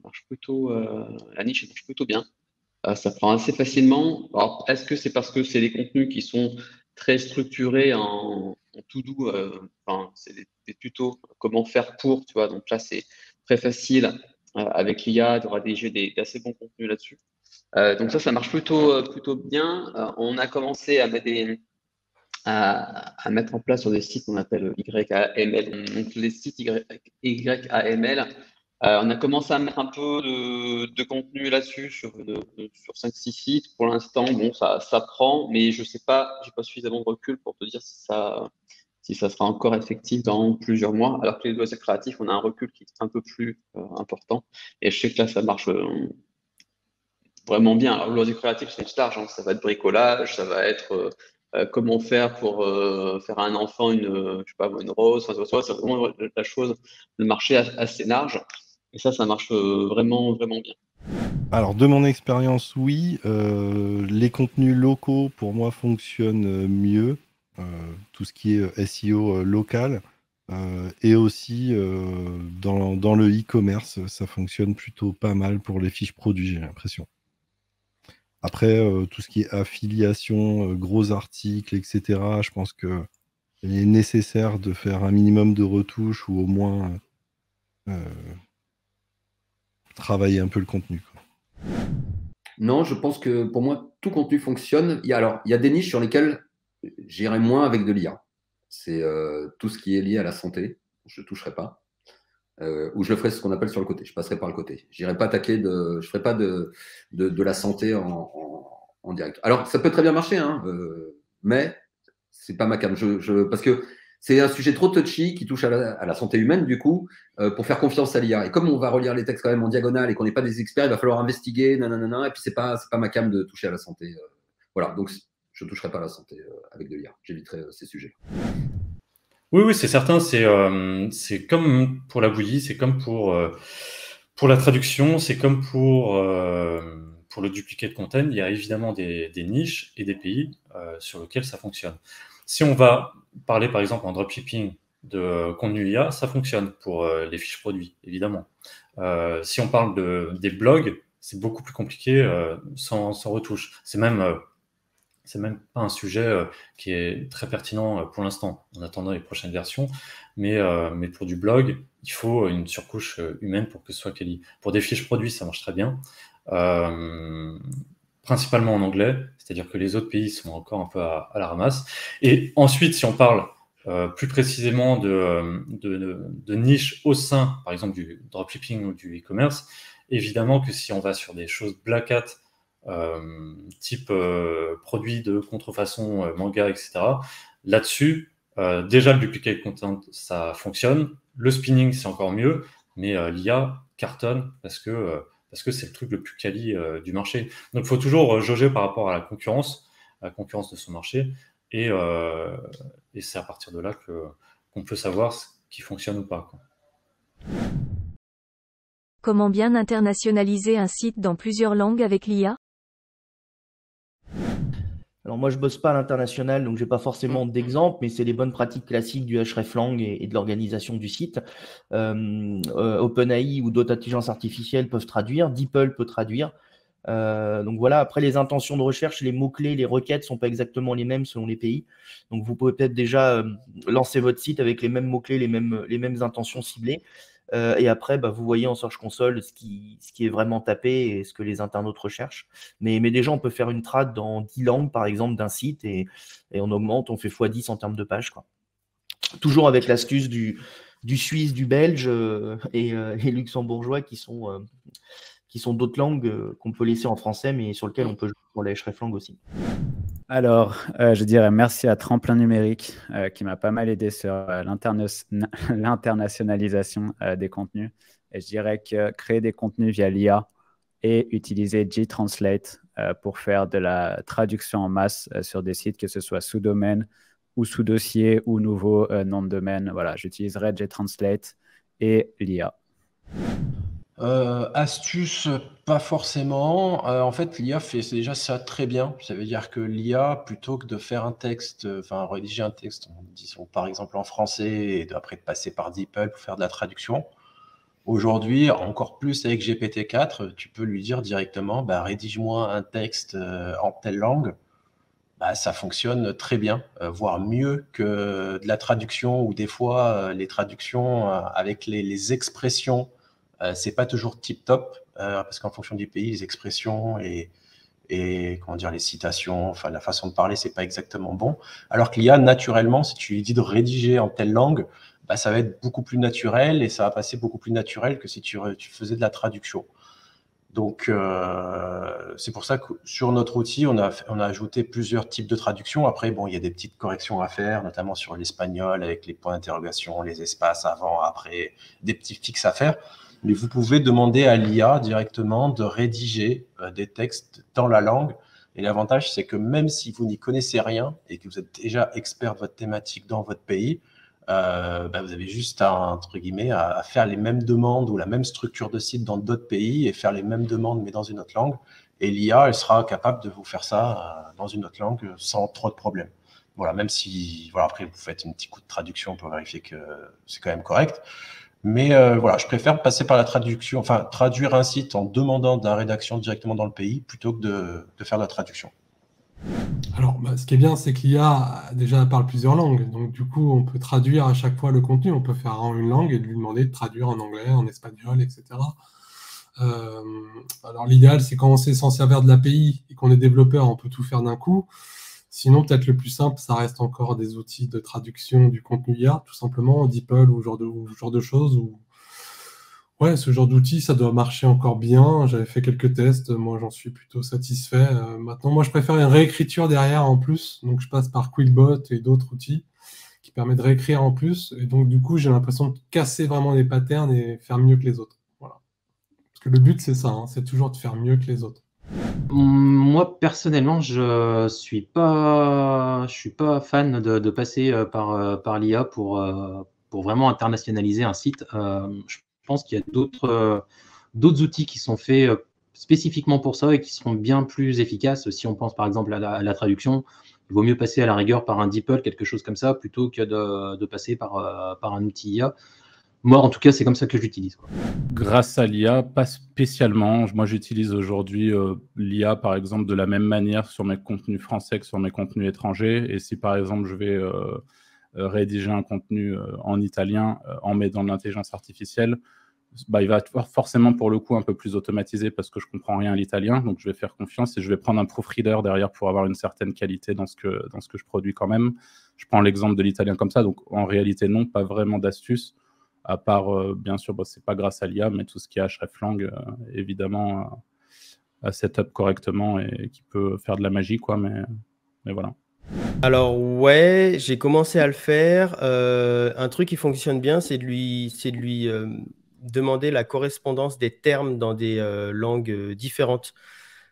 Speaker 3: marche plutôt, la niche marche plutôt bien. Ça prend assez facilement. Alors, est-ce que c'est parce que c'est des contenus qui sont très structurés en tout doux, enfin, c'est des tutos, comment faire pour, tu vois. Donc là, c'est très facile avec l'IA de rédiger d'assez bons contenus là-dessus. Donc ça marche plutôt bien. On a commencé à mettre en place sur des sites qu'on appelle YAML. Donc les sites YAML, on a commencé à mettre un peu de contenu là-dessus sur 5-6 sites. Pour l'instant, bon, ça prend, mais je sais pas, j'ai pas suffisamment de recul pour te dire si ça sera encore effectif dans plusieurs mois. Alors que les loisirs créatifs, on a un recul qui est un peu plus important. Et je sais que là, ça marche vraiment bien. Alors, le loisir créatif, c'est large, hein. Ça va être bricolage, ça va être comment faire pour faire à un enfant je sais pas, une rose. Enfin, c'est vraiment la chose, le marché assez large. Et ça marche vraiment, vraiment bien.
Speaker 16: Alors, de mon expérience, oui, les contenus locaux, pour moi, fonctionnent mieux. Tout ce qui est SEO local. Et aussi, dans le e-commerce, ça fonctionne plutôt pas mal pour les fiches produits, j'ai l'impression. Après, tout ce qui est affiliation, gros articles, etc., je pense qu'il est nécessaire de faire un minimum de retouches ou au moins travailler un peu le contenu, quoi.
Speaker 12: Non, je pense que pour moi, tout contenu fonctionne. Il y a des niches sur lesquelles j'irai moins avec de l'IA. C'est tout ce qui est lié à la santé. Je ne toucherai pas. Ou je le ferai ce qu'on appelle sur le côté. Je passerai par le côté. Je ne ferai pas de la santé en direct. Alors, ça peut très bien marcher, hein, mais ce n'est pas ma cam. Parce que c'est un sujet trop touchy qui touche à la santé humaine, du coup, pour faire confiance à l'IA. Et comme on va relire les textes quand même en diagonale et qu'on n'est pas des experts, il va falloir investiguer, nanana, et puis c'est pas ma cam de toucher à la santé. Voilà, donc je ne toucherai pas à la santé avec de l'IA. J'éviterai ces sujets.
Speaker 1: Oui, c'est certain. C'est comme pour la bouillie, c'est comme pour la traduction, c'est comme pour le duplicate content. Il y a évidemment des niches et des pays sur lesquels ça fonctionne. Si on va parler par exemple en dropshipping de contenu IA, ça fonctionne pour les fiches produits, évidemment. Si on parle des blogs, c'est beaucoup plus compliqué sans retouche. C'est même pas un sujet qui est très pertinent pour l'instant, en attendant les prochaines versions. Mais pour du blog, il faut une surcouche humaine pour que ce soit quali. Pour des fiches produits, ça marche très bien. Principalement en anglais, c'est-à-dire que les autres pays sont encore un peu à la ramasse. Et ensuite, si on parle plus précisément de niches au sein, par exemple, du dropshipping ou du e-commerce, évidemment que si on va sur des choses black hat, type produits de contrefaçon, manga, etc., là-dessus, déjà le duplicate content, ça fonctionne. Le spinning, c'est encore mieux, mais l'IA cartonne parce que c'est le truc le plus quali du marché. Donc, il faut toujours jauger par rapport à la concurrence de son marché, et c'est à partir de là qu'on peut savoir ce qui fonctionne ou pas, quoi.
Speaker 6: Comment bien internationaliser un site dans plusieurs langues avec l'IA ?
Speaker 13: Alors moi, je bosse pas à l'international, donc j'ai pas forcément d'exemple, mais c'est les bonnes pratiques classiques du hreflang et de l'organisation du site. OpenAI ou d'autres intelligences artificielles peuvent traduire, DeepL peut traduire. Donc voilà, après les intentions de recherche, les mots-clés, les requêtes sont pas exactement les mêmes selon les pays. Donc vous pouvez peut-être déjà lancer votre site avec les mêmes mots-clés, les mêmes intentions ciblées. Et après, vous voyez en Search Console ce qui est vraiment tapé et ce que les internautes recherchent. Mais déjà, on peut faire une trad dans 10 langues, par exemple, d'un site et on augmente, on fait x10 en termes de pages, quoi. Toujours avec l'astuce du suisse, du belge et luxembourgeois qui sont d'autres langues qu'on peut laisser en français, mais sur lesquelles on peut jouer pour les hreflang aussi.
Speaker 8: Alors, je dirais merci à Tremplin Numérique qui m'a pas mal aidé sur l'internationalisation des contenus. Et je dirais que créer des contenus via l'IA et utiliser Gtranslate pour faire de la traduction en masse sur des sites, que ce soit sous domaine ou sous dossier ou nouveau nom de domaine. Voilà, j'utiliserai Gtranslate et l'IA.
Speaker 9: Astuce, pas forcément. En fait, l'IA fait déjà ça très bien. Ça veut dire que l'IA, plutôt que de faire un texte, rédiger un texte, disons par exemple en français, et après de passer par DeepL pour faire de la traduction, aujourd'hui, encore plus avec GPT-4, tu peux lui dire directement, rédige-moi un texte en telle langue. Ça fonctionne très bien, voire mieux que de la traduction, ou des fois, les traductions avec les expressions, c'est pas toujours tip-top, parce qu'en fonction du pays, les expressions et comment dire, les citations, la façon de parler, c'est pas exactement bon. Alors que l'IA, naturellement, si tu lui dis de rédiger en telle langue, ça va être beaucoup plus naturel et ça va passer beaucoup plus naturel que si tu faisais de la traduction. Donc, c'est pour ça que sur notre outil, on a ajouté plusieurs types de traductions. Après, il y a des petites corrections à faire, notamment sur l'espagnol, avec les points d'interrogation, les espaces avant, après, des petits fixes à faire. mais vous pouvez demander à l'IA directement de rédiger des textes dans la langue. Et l'avantage, c'est que même si vous n'y connaissez rien et que vous êtes déjà expert de votre thématique dans votre pays, vous avez juste entre guillemets, à faire les mêmes demandes ou la même structure de site dans d'autres pays et faire les mêmes demandes mais dans une autre langue. Et l'IA, elle sera capable de vous faire ça dans une autre langue sans trop de problèmes. Voilà, même si, voilà, après, vous faites un petit coup de traduction pour vérifier que c'est quand même correct. Mais voilà, je préfère passer par la traduction, enfin, traduire un site en demandant de la rédaction directement dans le pays plutôt que de faire de la traduction.
Speaker 11: Alors, ce qui est bien, c'est que l'IA déjà parle plusieurs langues. Donc, du coup, on peut traduire à chaque fois le contenu. On peut faire en une langue et lui demander de traduire en anglais, en espagnol, etc. Alors, l'idéal, c'est quand on sait s'en servir de l'API et qu'on est développeur, on peut tout faire d'un coup. Sinon, peut-être le plus simple, ça reste encore des outils de traduction du contenu IA, tout simplement, DeepL ou ce genre de choses. Ouais, ce genre d'outil, ça doit marcher encore bien. J'avais fait quelques tests, moi j'en suis plutôt satisfait. Maintenant, moi je préfère une réécriture derrière en plus, donc je passe par Quillbot et d'autres outils qui permettent de réécrire en plus. Et donc du coup, j'ai l'impression de casser vraiment les patterns et faire mieux que les autres. Voilà. Parce que le but, c'est ça, hein, c'est toujours de faire mieux que les autres.
Speaker 14: Moi, personnellement, je suis pas fan de passer par l'IA pour vraiment internationaliser un site. Je pense qu'il y a d'autres outils qui sont faits spécifiquement pour ça et qui seront bien plus efficaces. Si on pense par exemple à la traduction, il vaut mieux passer à la rigueur par un DeepL, quelque chose comme ça, plutôt que de passer par un outil IA. Moi, en tout cas, c'est comme ça que j'utilise.
Speaker 2: Grâce à l'IA, pas spécialement. Moi, j'utilise aujourd'hui l'IA, par exemple, de la même manière sur mes contenus français que sur mes contenus étrangers. Et si, par exemple, je vais rédiger un contenu en italien en mettant de l'intelligence artificielle, il va être forcément, pour le coup, un peu plus automatisé parce que je ne comprends rien à l'italien. Donc, je vais faire confiance et je vais prendre un proofreader derrière pour avoir une certaine qualité dans ce que je produis quand même. Je prends l'exemple de l'italien comme ça. Donc, en réalité, non, pas vraiment d'astuce. À part, bien sûr, c'est pas grâce à l'IA, mais tout ce qui est hreflang, évidemment, à setup correctement et qui peut faire de la magie, quoi, mais voilà.
Speaker 15: Alors ouais, j'ai commencé à le faire. Un truc qui fonctionne bien, c'est de lui demander la correspondance des termes dans des langues différentes.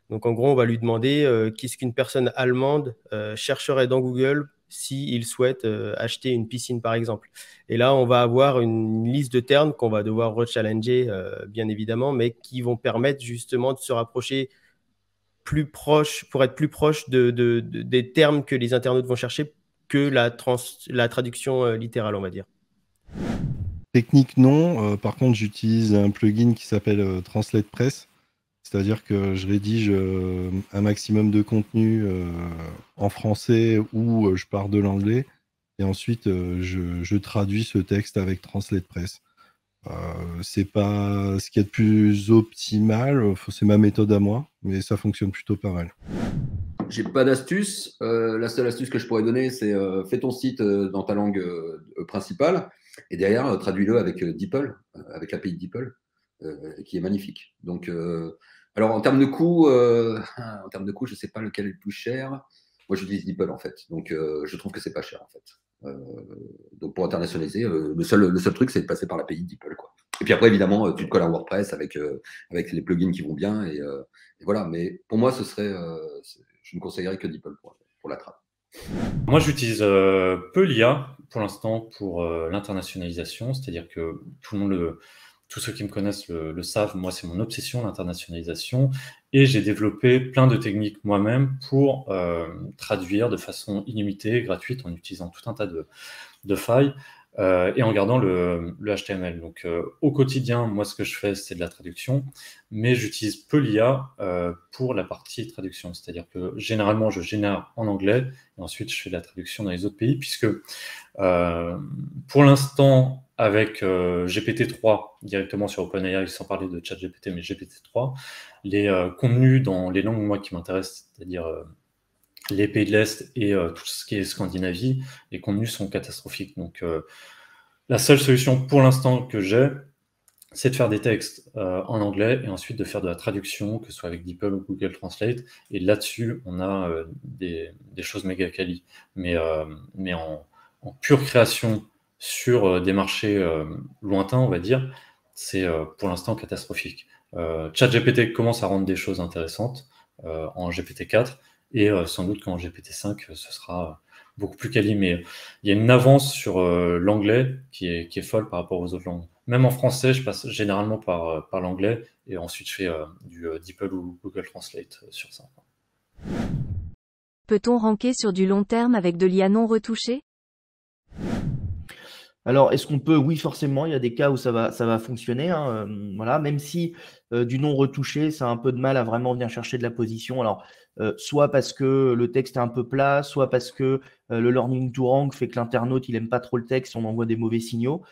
Speaker 15: Donc en gros, on va lui demander qu'est-ce qu'une personne allemande chercherait dans Google s'il souhaite acheter une piscine, par exemple. Et là, on va avoir une liste de termes qu'on va devoir rechallenger, bien évidemment, mais qui vont permettre justement de se rapprocher plus proche, pour être plus proche des termes que les internautes vont chercher que la traduction littérale, on va dire.
Speaker 16: Technique, non. Par contre, j'utilise un plugin qui s'appelle TranslatePress. C'est-à-dire que je rédige un maximum de contenu en français ou je pars de l'anglais. Et ensuite, je traduis ce texte avec TranslatePress. C'est pas ce qu'il y a de plus optimal. C'est ma méthode à moi, mais ça fonctionne plutôt pas mal.
Speaker 12: J'ai pas d'astuce. La seule astuce que je pourrais donner, c'est fais ton site dans ta langue principale et derrière, traduis-le avec DeepL, avec l'API DeepL, qui est magnifique. Donc, alors en termes de coût, je sais pas lequel est le plus cher. Moi, j'utilise DeepL en fait, donc je trouve que c'est pas cher en fait. Donc pour internationaliser, le seul truc, c'est de passer par l'API DeepL, quoi. Et puis après, évidemment, tu te colles un WordPress avec les plugins qui vont bien et voilà. Mais pour moi, ce serait, je ne conseillerais que DeepL pour la trad.
Speaker 1: Moi, j'utilise peu l'IA pour l'instant pour l'internationalisation, c'est-à-dire que tous ceux qui me connaissent le savent, moi c'est mon obsession, l'internationalisation, et j'ai développé plein de techniques moi-même pour traduire de façon illimitée, gratuite, en utilisant tout un tas de failles, et en gardant le HTML. Donc au quotidien, moi ce que je fais, c'est de la traduction, mais j'utilise peu l'IA pour la partie traduction, c'est-à-dire que généralement je génère en anglais, et ensuite je fais de la traduction dans les autres pays, puisque pour l'instant, avec GPT-3 directement sur OpenAI, sans parler de ChatGPT, mais GPT-3, les contenus dans les langues moi qui m'intéressent, c'est-à-dire les pays de l'Est et tout ce qui est Scandinavie, les contenus sont catastrophiques. Donc la seule solution pour l'instant que j'ai, c'est de faire des textes en anglais et ensuite de faire de la traduction, que ce soit avec DeepL ou Google Translate. Et là-dessus, on a des choses méga quali. Mais en pure création sur des marchés lointains, on va dire, c'est pour l'instant catastrophique. ChatGPT commence à rendre des choses intéressantes en GPT-4 et sans doute qu'en GPT-5, ce sera beaucoup plus quali. Mais il y a une avance sur l'anglais qui est folle par rapport aux autres langues. Même en français, je passe généralement par l'anglais et ensuite je fais du DeepL ou Google Translate sur ça.
Speaker 6: Peut-on ranker sur du long terme avec de l'IA non retouchée?
Speaker 13: Alors, est-ce qu'on peut? Oui, forcément, il y a des cas où ça va fonctionner, hein, voilà, même si du non retouché, ça a un peu de mal à vraiment venir chercher de la position. Alors, soit parce que le texte est un peu plat, soit parce que le learning to rank fait que l'internaute, il aime pas trop le texte, on envoie des mauvais signaux.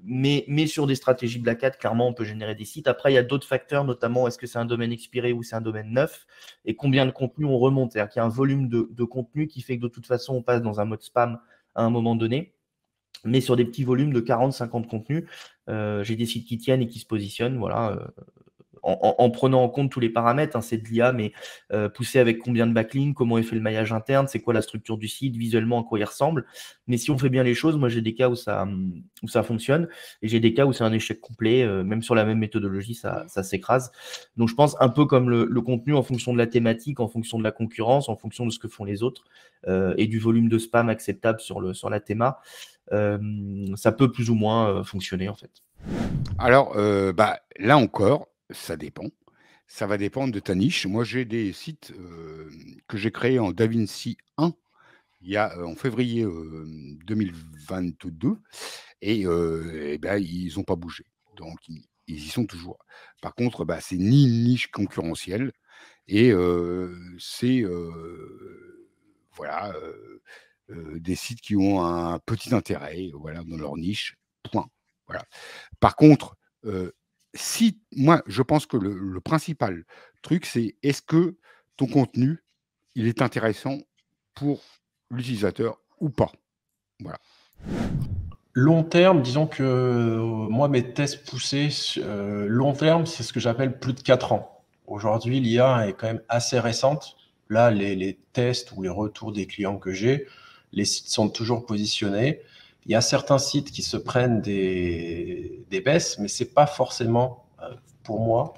Speaker 13: Mais sur des stratégies Black Hat, clairement, on peut générer des sites. Après, il y a d'autres facteurs, notamment est-ce que c'est un domaine expiré ou c'est un domaine neuf et combien de contenu on remonte. C'est-à-dire qu'il y a un volume de contenu qui fait que de toute façon, on passe dans un mode spam à un moment donné. Mais sur des petits volumes de 40-50 contenus, j'ai des sites qui tiennent et qui se positionnent, voilà, en prenant en compte tous les paramètres, hein, c'est de l'IA, mais poussé avec combien de backlinks, comment est fait le maillage interne, c'est quoi la structure du site, visuellement à quoi il ressemble. Mais si on fait bien les choses, moi j'ai des cas où ça fonctionne et j'ai des cas où c'est un échec complet, même sur la même méthodologie, ça s'écrase. Donc je pense un peu comme le contenu en fonction de la thématique, en fonction de la concurrence, en fonction de ce que font les autres et du volume de spam acceptable sur la théma, ça peut plus ou moins fonctionner en fait.
Speaker 7: Alors, là encore, ça dépend. Ça va dépendre de ta niche. Moi, j'ai des sites que j'ai créés en DaVinci 1 en février 2022 et ils n'ont pas bougé. Donc, ils y sont toujours. Par contre, c'est ni une niche concurrentielle et c'est des sites qui ont un petit intérêt dans leur niche. Point. Voilà. Par contre, moi, je pense que le principal truc, c'est est-ce que ton contenu, il est intéressant pour l'utilisateur ou pas. Voilà.
Speaker 9: Long terme, disons que moi, mes tests poussés, long terme, c'est ce que j'appelle plus de 4 ans. Aujourd'hui, l'IA est quand même assez récente. Là, les tests ou les retours des clients que j'ai, les sites sont toujours positionnés. Il y a certains sites qui se prennent des baisses, mais c'est pas forcément, pour moi,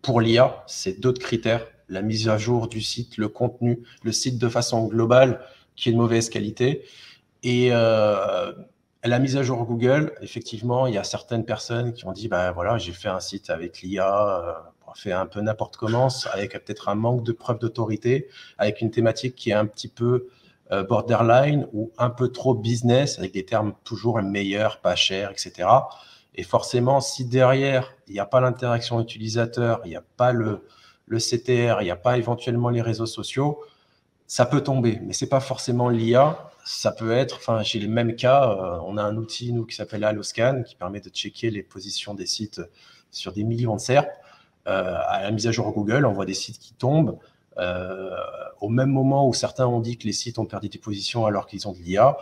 Speaker 9: pour l'IA, c'est d'autres critères. La mise à jour du site, le contenu, le site de façon globale qui est de mauvaise qualité. Et la mise à jour Google, effectivement, il y a certaines personnes qui ont dit, voilà, j'ai fait un site avec l'IA, fait un peu n'importe comment, avec peut-être un manque de preuve d'autorité, avec une thématique qui est un petit peu borderline ou un peu trop business, avec des termes toujours meilleurs, pas cher, etc. Et forcément, si derrière, il n'y a pas l'interaction utilisateur, il n'y a pas le CTR, il n'y a pas éventuellement les réseaux sociaux, ça peut tomber. Mais ce n'est pas forcément l'IA. Ça peut être, j'ai le même cas, on a un outil, nous, qui s'appelle Alloscan, qui permet de checker les positions des sites sur des millions de SERP. À la mise à jour Google, on voit des sites qui tombent. Au même moment où certains ont dit que les sites ont perdu des positions alors qu'ils ont de l'IA,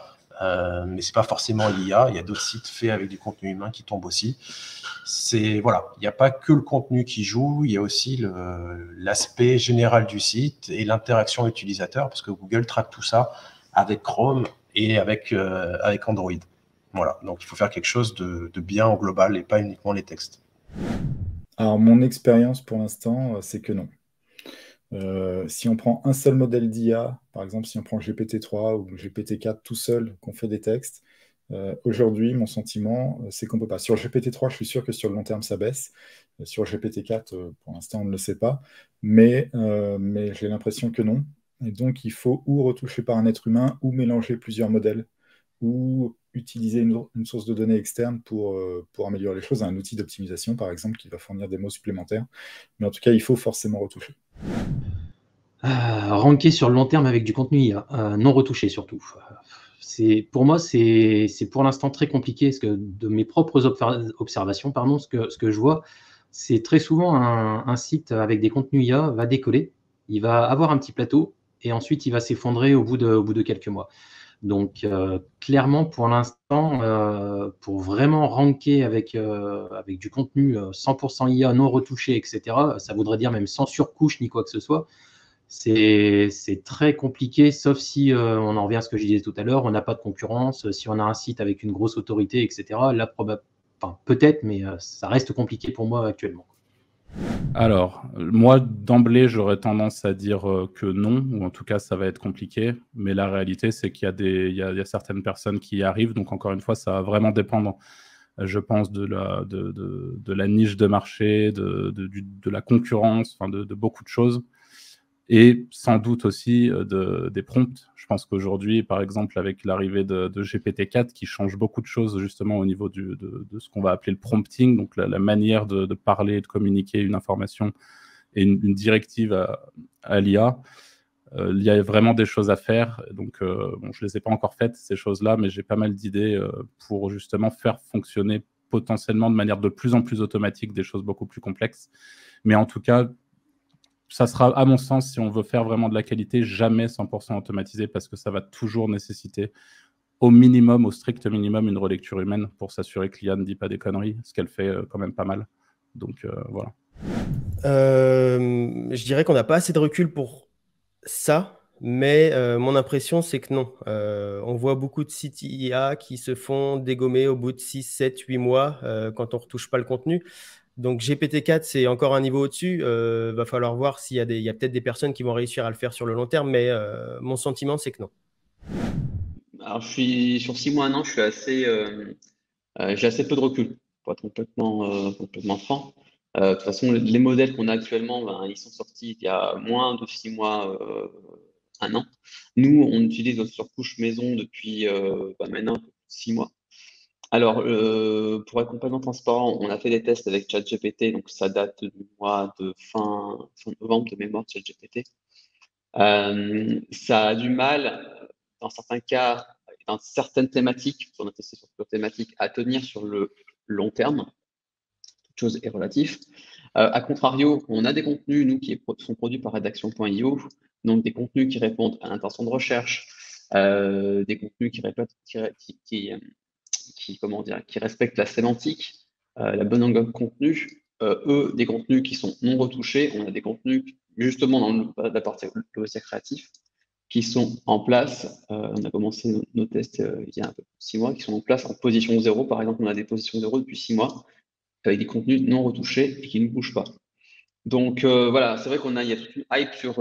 Speaker 9: mais ce n'est pas forcément l'IA. Il y a d'autres sites faits avec du contenu humain qui tombent aussi. Voilà, il n'y a pas que le contenu qui joue, il y a aussi l'aspect général du site et l'interaction utilisateur, parce que Google traque tout ça avec Chrome et avec Android. Voilà, donc il faut faire quelque chose de bien au global et pas uniquement les textes.
Speaker 10: Alors, mon expérience pour l'instant, c'est que non. Si on prend un seul modèle d'IA, par exemple, si on prend GPT-3 ou GPT-4 tout seul, qu'on fait des textes, aujourd'hui, mon sentiment, c'est qu'on ne peut pas. Sur GPT-3, je suis sûr que sur le long terme, ça baisse. Sur GPT-4, pour l'instant, on ne le sait pas. Mais j'ai l'impression que non. Et donc, il faut ou retoucher par un être humain, ou mélanger plusieurs modèles, ou utiliser une source de données externe pour améliorer les choses, un outil d'optimisation, par exemple, qui va fournir des mots supplémentaires. Mais en tout cas, il faut forcément retoucher.
Speaker 14: Ranker sur le long terme avec du contenu IA, non retouché surtout. Pour moi, c'est pour l'instant très compliqué, parce que de mes propres observations, ce que je vois, c'est très souvent un site avec des contenus IA va décoller, il va avoir un petit plateau, et ensuite il va s'effondrer au bout de quelques mois. Donc clairement, pour l'instant, pour vraiment ranker avec du contenu 100% IA non retouché, etc., ça voudrait dire même sans surcouche ni quoi que ce soit, c'est très compliqué, sauf si on en revient à ce que je disais tout à l'heure, on n'a pas de concurrence, si on a un site avec une grosse autorité, etc. Là, enfin, peut-être, mais ça reste compliqué pour moi actuellement.
Speaker 2: Alors, moi, d'emblée, j'aurais tendance à dire que non, ou en tout cas, ça va être compliqué. Mais la réalité, c'est qu'il y a certaines personnes qui y arrivent. Donc, encore une fois, ça va vraiment dépendre, je pense, de la niche de marché, de la concurrence, enfin, de beaucoup de choses. Et sans doute aussi des prompts. Je pense qu'aujourd'hui, par exemple, avec l'arrivée de GPT-4, qui change beaucoup de choses justement au niveau de ce qu'on va appeler le prompting, donc la manière de parler, de communiquer une information et une directive à l'IA, il y a vraiment des choses à faire. Donc, bon, je ne les ai pas encore faites, ces choses-là, mais j'ai pas mal d'idées pour justement faire fonctionner potentiellement de manière de plus en plus automatique des choses beaucoup plus complexes. Mais en tout cas, ça sera, à mon sens, si on veut faire vraiment de la qualité, jamais 100% automatisé, parce que ça va toujours nécessiter au minimum, au strict minimum, une relecture humaine pour s'assurer que l'IA ne dit pas des conneries, ce qu'elle fait quand même pas mal. Donc voilà.
Speaker 15: Je dirais qu'on n'a pas assez de recul pour ça, mais mon impression, c'est que non. On voit beaucoup de sites IA qui se font dégommer au bout de 6, 7, 8 mois quand on ne retouche pas le contenu. Donc GPT-4, c'est encore un niveau au-dessus. Va falloir voir s'il y a peut-être des personnes qui vont réussir à le faire sur le long terme, mais mon sentiment, c'est que non.
Speaker 3: Alors, je suis sur 6 mois, 1 an, j'ai assez peu de recul, pour être complètement franc. De toute façon, les modèles qu'on a actuellement, ben, ils sont sortis il y a moins de 6 mois, 1 an. Nous, on utilise notre surcouche maison depuis maintenant 6 mois. Alors, pour être complètement transparent, on a fait des tests avec ChatGPT, donc ça date du mois de fin novembre de mémoire de ChatGPT. Ça a du mal, dans certains cas, dans certaines thématiques, on a testé sur plusieurs thématiques, à tenir sur le long terme. Toute chose est relative. A contrario, on a des contenus, nous, qui sont produits par Rédaction.io, donc des contenus qui répondent à l'intention de recherche, des contenus qui respectent la sémantique, la bonne longueur de contenu. Des contenus qui sont non retouchés. On a des contenus, justement, dans la partie logiciel créatif, qui sont en place. On a commencé nos tests il y a un peu plus de 6 mois, qui sont en place en position 0. Par exemple, on a des positions 0 depuis 6 mois, avec des contenus non retouchés et qui ne bougent pas. Donc voilà, c'est vrai il y a toute une hype sur.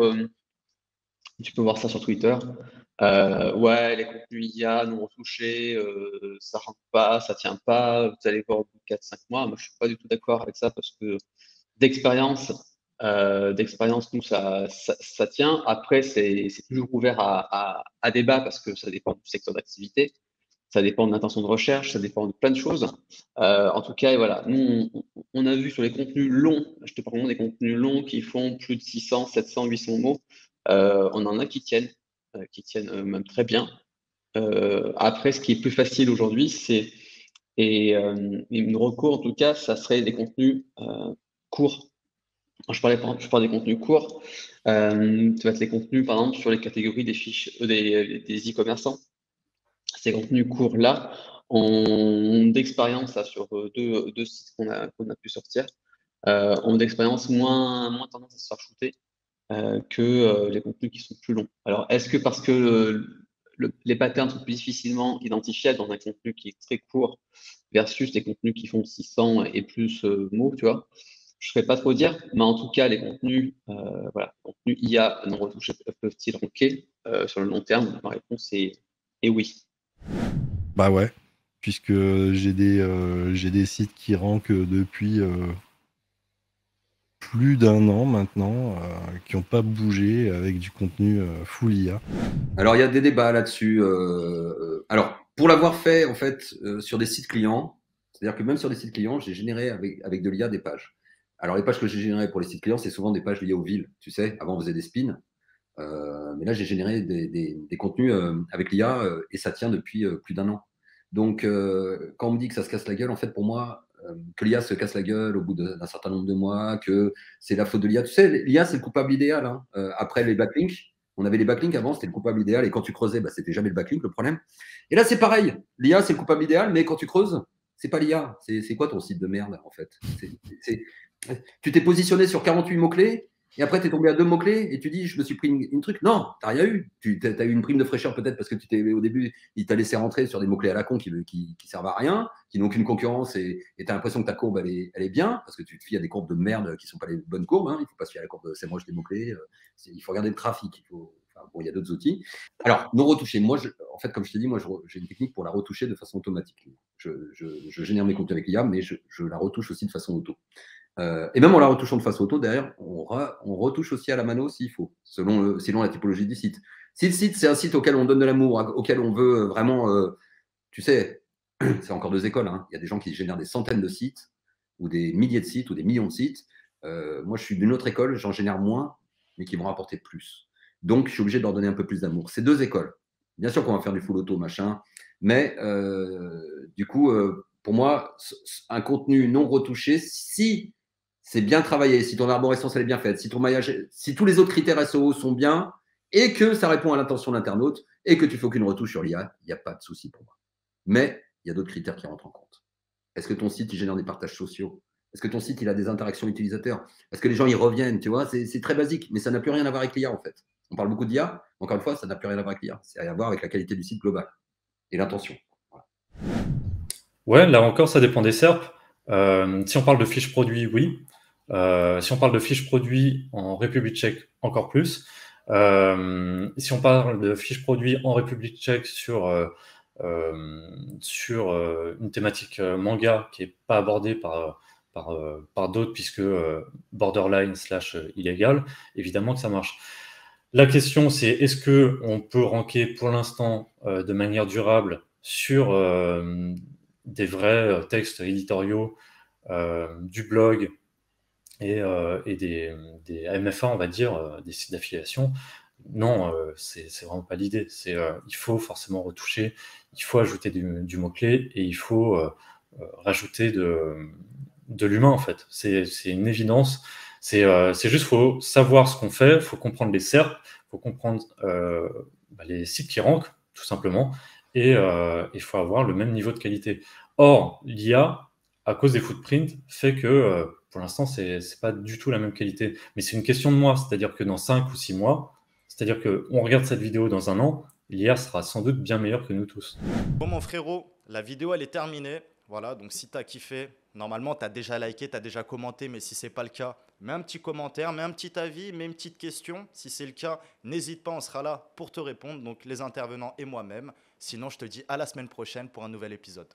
Speaker 3: Tu peux voir ça sur Twitter. Ouais, les contenus IA non retouchés, ça rentre pas, ça tient pas, vous allez voir au bout de 4-5 mois. Moi, je suis pas du tout d'accord avec ça parce que d'expérience, nous, ça tient. Après, c'est toujours ouvert à débat parce que ça dépend du secteur d'activité, ça dépend de l'intention de recherche, ça dépend de plein de choses. En tout cas, et voilà, nous, on a vu sur les contenus longs, je te parle vraiment des contenus longs qui font plus de 600, 700, 800 mots, on en a qui tiennent même très bien. Après, ce qui est plus facile aujourd'hui, une recours en tout cas, ça serait des contenus courts. Je parle des contenus courts. Ça va être les contenus, par exemple, sur les catégories des fiches des e-commerçants. Ces contenus courts-là, d'expérience sur deux sites qu'on a pu sortir, ont d'expérience moins tendance à se faire shooter que les contenus qui sont plus longs. Alors, est-ce que parce que les patterns sont plus difficilement identifiables dans un contenu qui est très court versus des contenus qui font 600 et plus mots, tu vois, je ne saurais pas trop dire, mais en tout cas, les contenus, contenus IA non retouchés peuvent-ils ranker sur le long terme? Ma réponse est oui.
Speaker 16: Bah ouais, puisque j'ai des sites qui rankent depuis plus d'1 an maintenant, qui n'ont pas bougé avec du contenu full IA.
Speaker 12: Alors, il y a des débats là-dessus. Alors, pour l'avoir fait, en fait, sur des sites clients, c'est-à-dire que même sur des sites clients, j'ai généré avec de l'IA des pages. Alors, les pages que j'ai générées pour les sites clients, c'est souvent des pages liées aux villes. Tu sais, avant, on faisait des spins. Mais là, j'ai généré des contenus avec l'IA et ça tient depuis plus d'1 an. Donc, quand on me dit que ça se casse la gueule, en fait, pour moi, que l'IA se casse la gueule au bout d'un certain nombre de mois, que c'est la faute de l'IA. Tu sais, l'IA, c'est le coupable idéal. Hein. Après les backlinks, on avait les backlinks avant, c'était le coupable idéal. Et quand tu creusais, bah, c'était jamais le backlink, le problème. Et là, c'est pareil. L'IA, c'est le coupable idéal, mais quand tu creuses, c'est pas l'IA. C'est quoi ton site de merde, en fait? Tu t'es positionné sur 48 mots-clés et après tu es tombé à 2 mots-clés et tu dis je me suis pris une truc. Non, tu n'as rien eu. Tu as eu une prime de fraîcheur peut-être parce que au début, il t'a laissé rentrer sur des mots-clés à la con qui servent à rien, qui n'ont aucune concurrence et tu as l'impression que ta courbe elle est bien parce que tu te fies à des courbes de merde qui ne sont pas les bonnes courbes. Hein. Il ne faut pas se fier à la courbe de SEMrush des mots-clés. Il faut regarder le trafic. Bon, il y a d'autres outils. Alors, non retoucher. Moi, en fait, comme je t'ai dit, moi, j'ai une technique pour la retoucher de façon automatique. Je génère mes contenus avec l'IA, mais je la retouche aussi de façon auto. Et même en la retouchant de façon auto, derrière, on retouche aussi à la mano s'il faut, selon la typologie du site. Si le site, c'est un site auquel on donne de l'amour, auquel on veut vraiment, tu sais, c'est encore 2 écoles. Hein. Il y a des gens qui génèrent des centaines de sites, ou des milliers de sites, ou des millions de sites. Moi, je suis d'une autre école, j'en génère moins, mais qui vont rapporter plus. Donc, je suis obligé de leur donner un peu plus d'amour. C'est 2 écoles. Bien sûr qu'on va faire du full auto, machin, mais du coup, pour moi, un contenu non retouché, si c'est bien travaillé, si ton arborescence elle est bien faite, si ton maillage, si tous les autres critères SEO sont bien et que ça répond à l'intention de l'internaute et que tu fais aucune retouche sur l'IA, il n'y a pas de souci pour moi. Mais il y a d'autres critères qui rentrent en compte. Est-ce que ton site il génère des partages sociaux? Est-ce que ton site il a des interactions utilisateurs? Est-ce que les gens y reviennent? Tu vois, c'est très basique, mais ça n'a plus rien à voir avec l'IA en fait. On parle beaucoup d'IA, encore une fois, ça n'a plus rien à voir avec l'IA. C'est à voir avec la qualité du site global et l'intention. Voilà.
Speaker 1: Ouais, là encore, ça dépend des SERP. Si on parle de fiches produits, oui. Si on parle de fiches produits en République tchèque, encore plus. Si on parle de fiches produits en République tchèque sur une thématique manga qui n'est pas abordée par d'autres, puisque borderline / illégal, évidemment que ça marche. La question, c'est est-ce qu'on peut ranker pour l'instant de manière durable sur des vrais textes éditoriaux, du blog et des MFA, on va dire, des sites d'affiliation? Non, c'est vraiment pas l'idée. Il faut forcément retoucher, il faut ajouter du mot-clé et il faut rajouter de l'humain, en fait. C'est une évidence. C'est juste, faut savoir ce qu'on fait, faut comprendre les SERP, faut comprendre les sites qui rankent, tout simplement, et il faut avoir le même niveau de qualité. Or, l'IA, à cause des footprints, fait que pour l'instant, c'est pas du tout la même qualité. Mais c'est une question de mois, c'est-à-dire que dans 5 ou 6 mois, c'est-à-dire qu'on regarde cette vidéo dans un an, l'IA sera sans doute bien meilleure que nous tous.
Speaker 4: Bon, mon frérot, la vidéo, elle est terminée. Voilà, donc si tu as kiffé, normalement, tu as déjà liké, tu as déjà commenté, mais si ce n'est pas le cas, mets un petit commentaire, mets un petit avis, mets une petite question. Si c'est le cas, n'hésite pas, on sera là pour te répondre, donc les intervenants et moi-même. Sinon, je te dis à la semaine prochaine pour un nouvel épisode.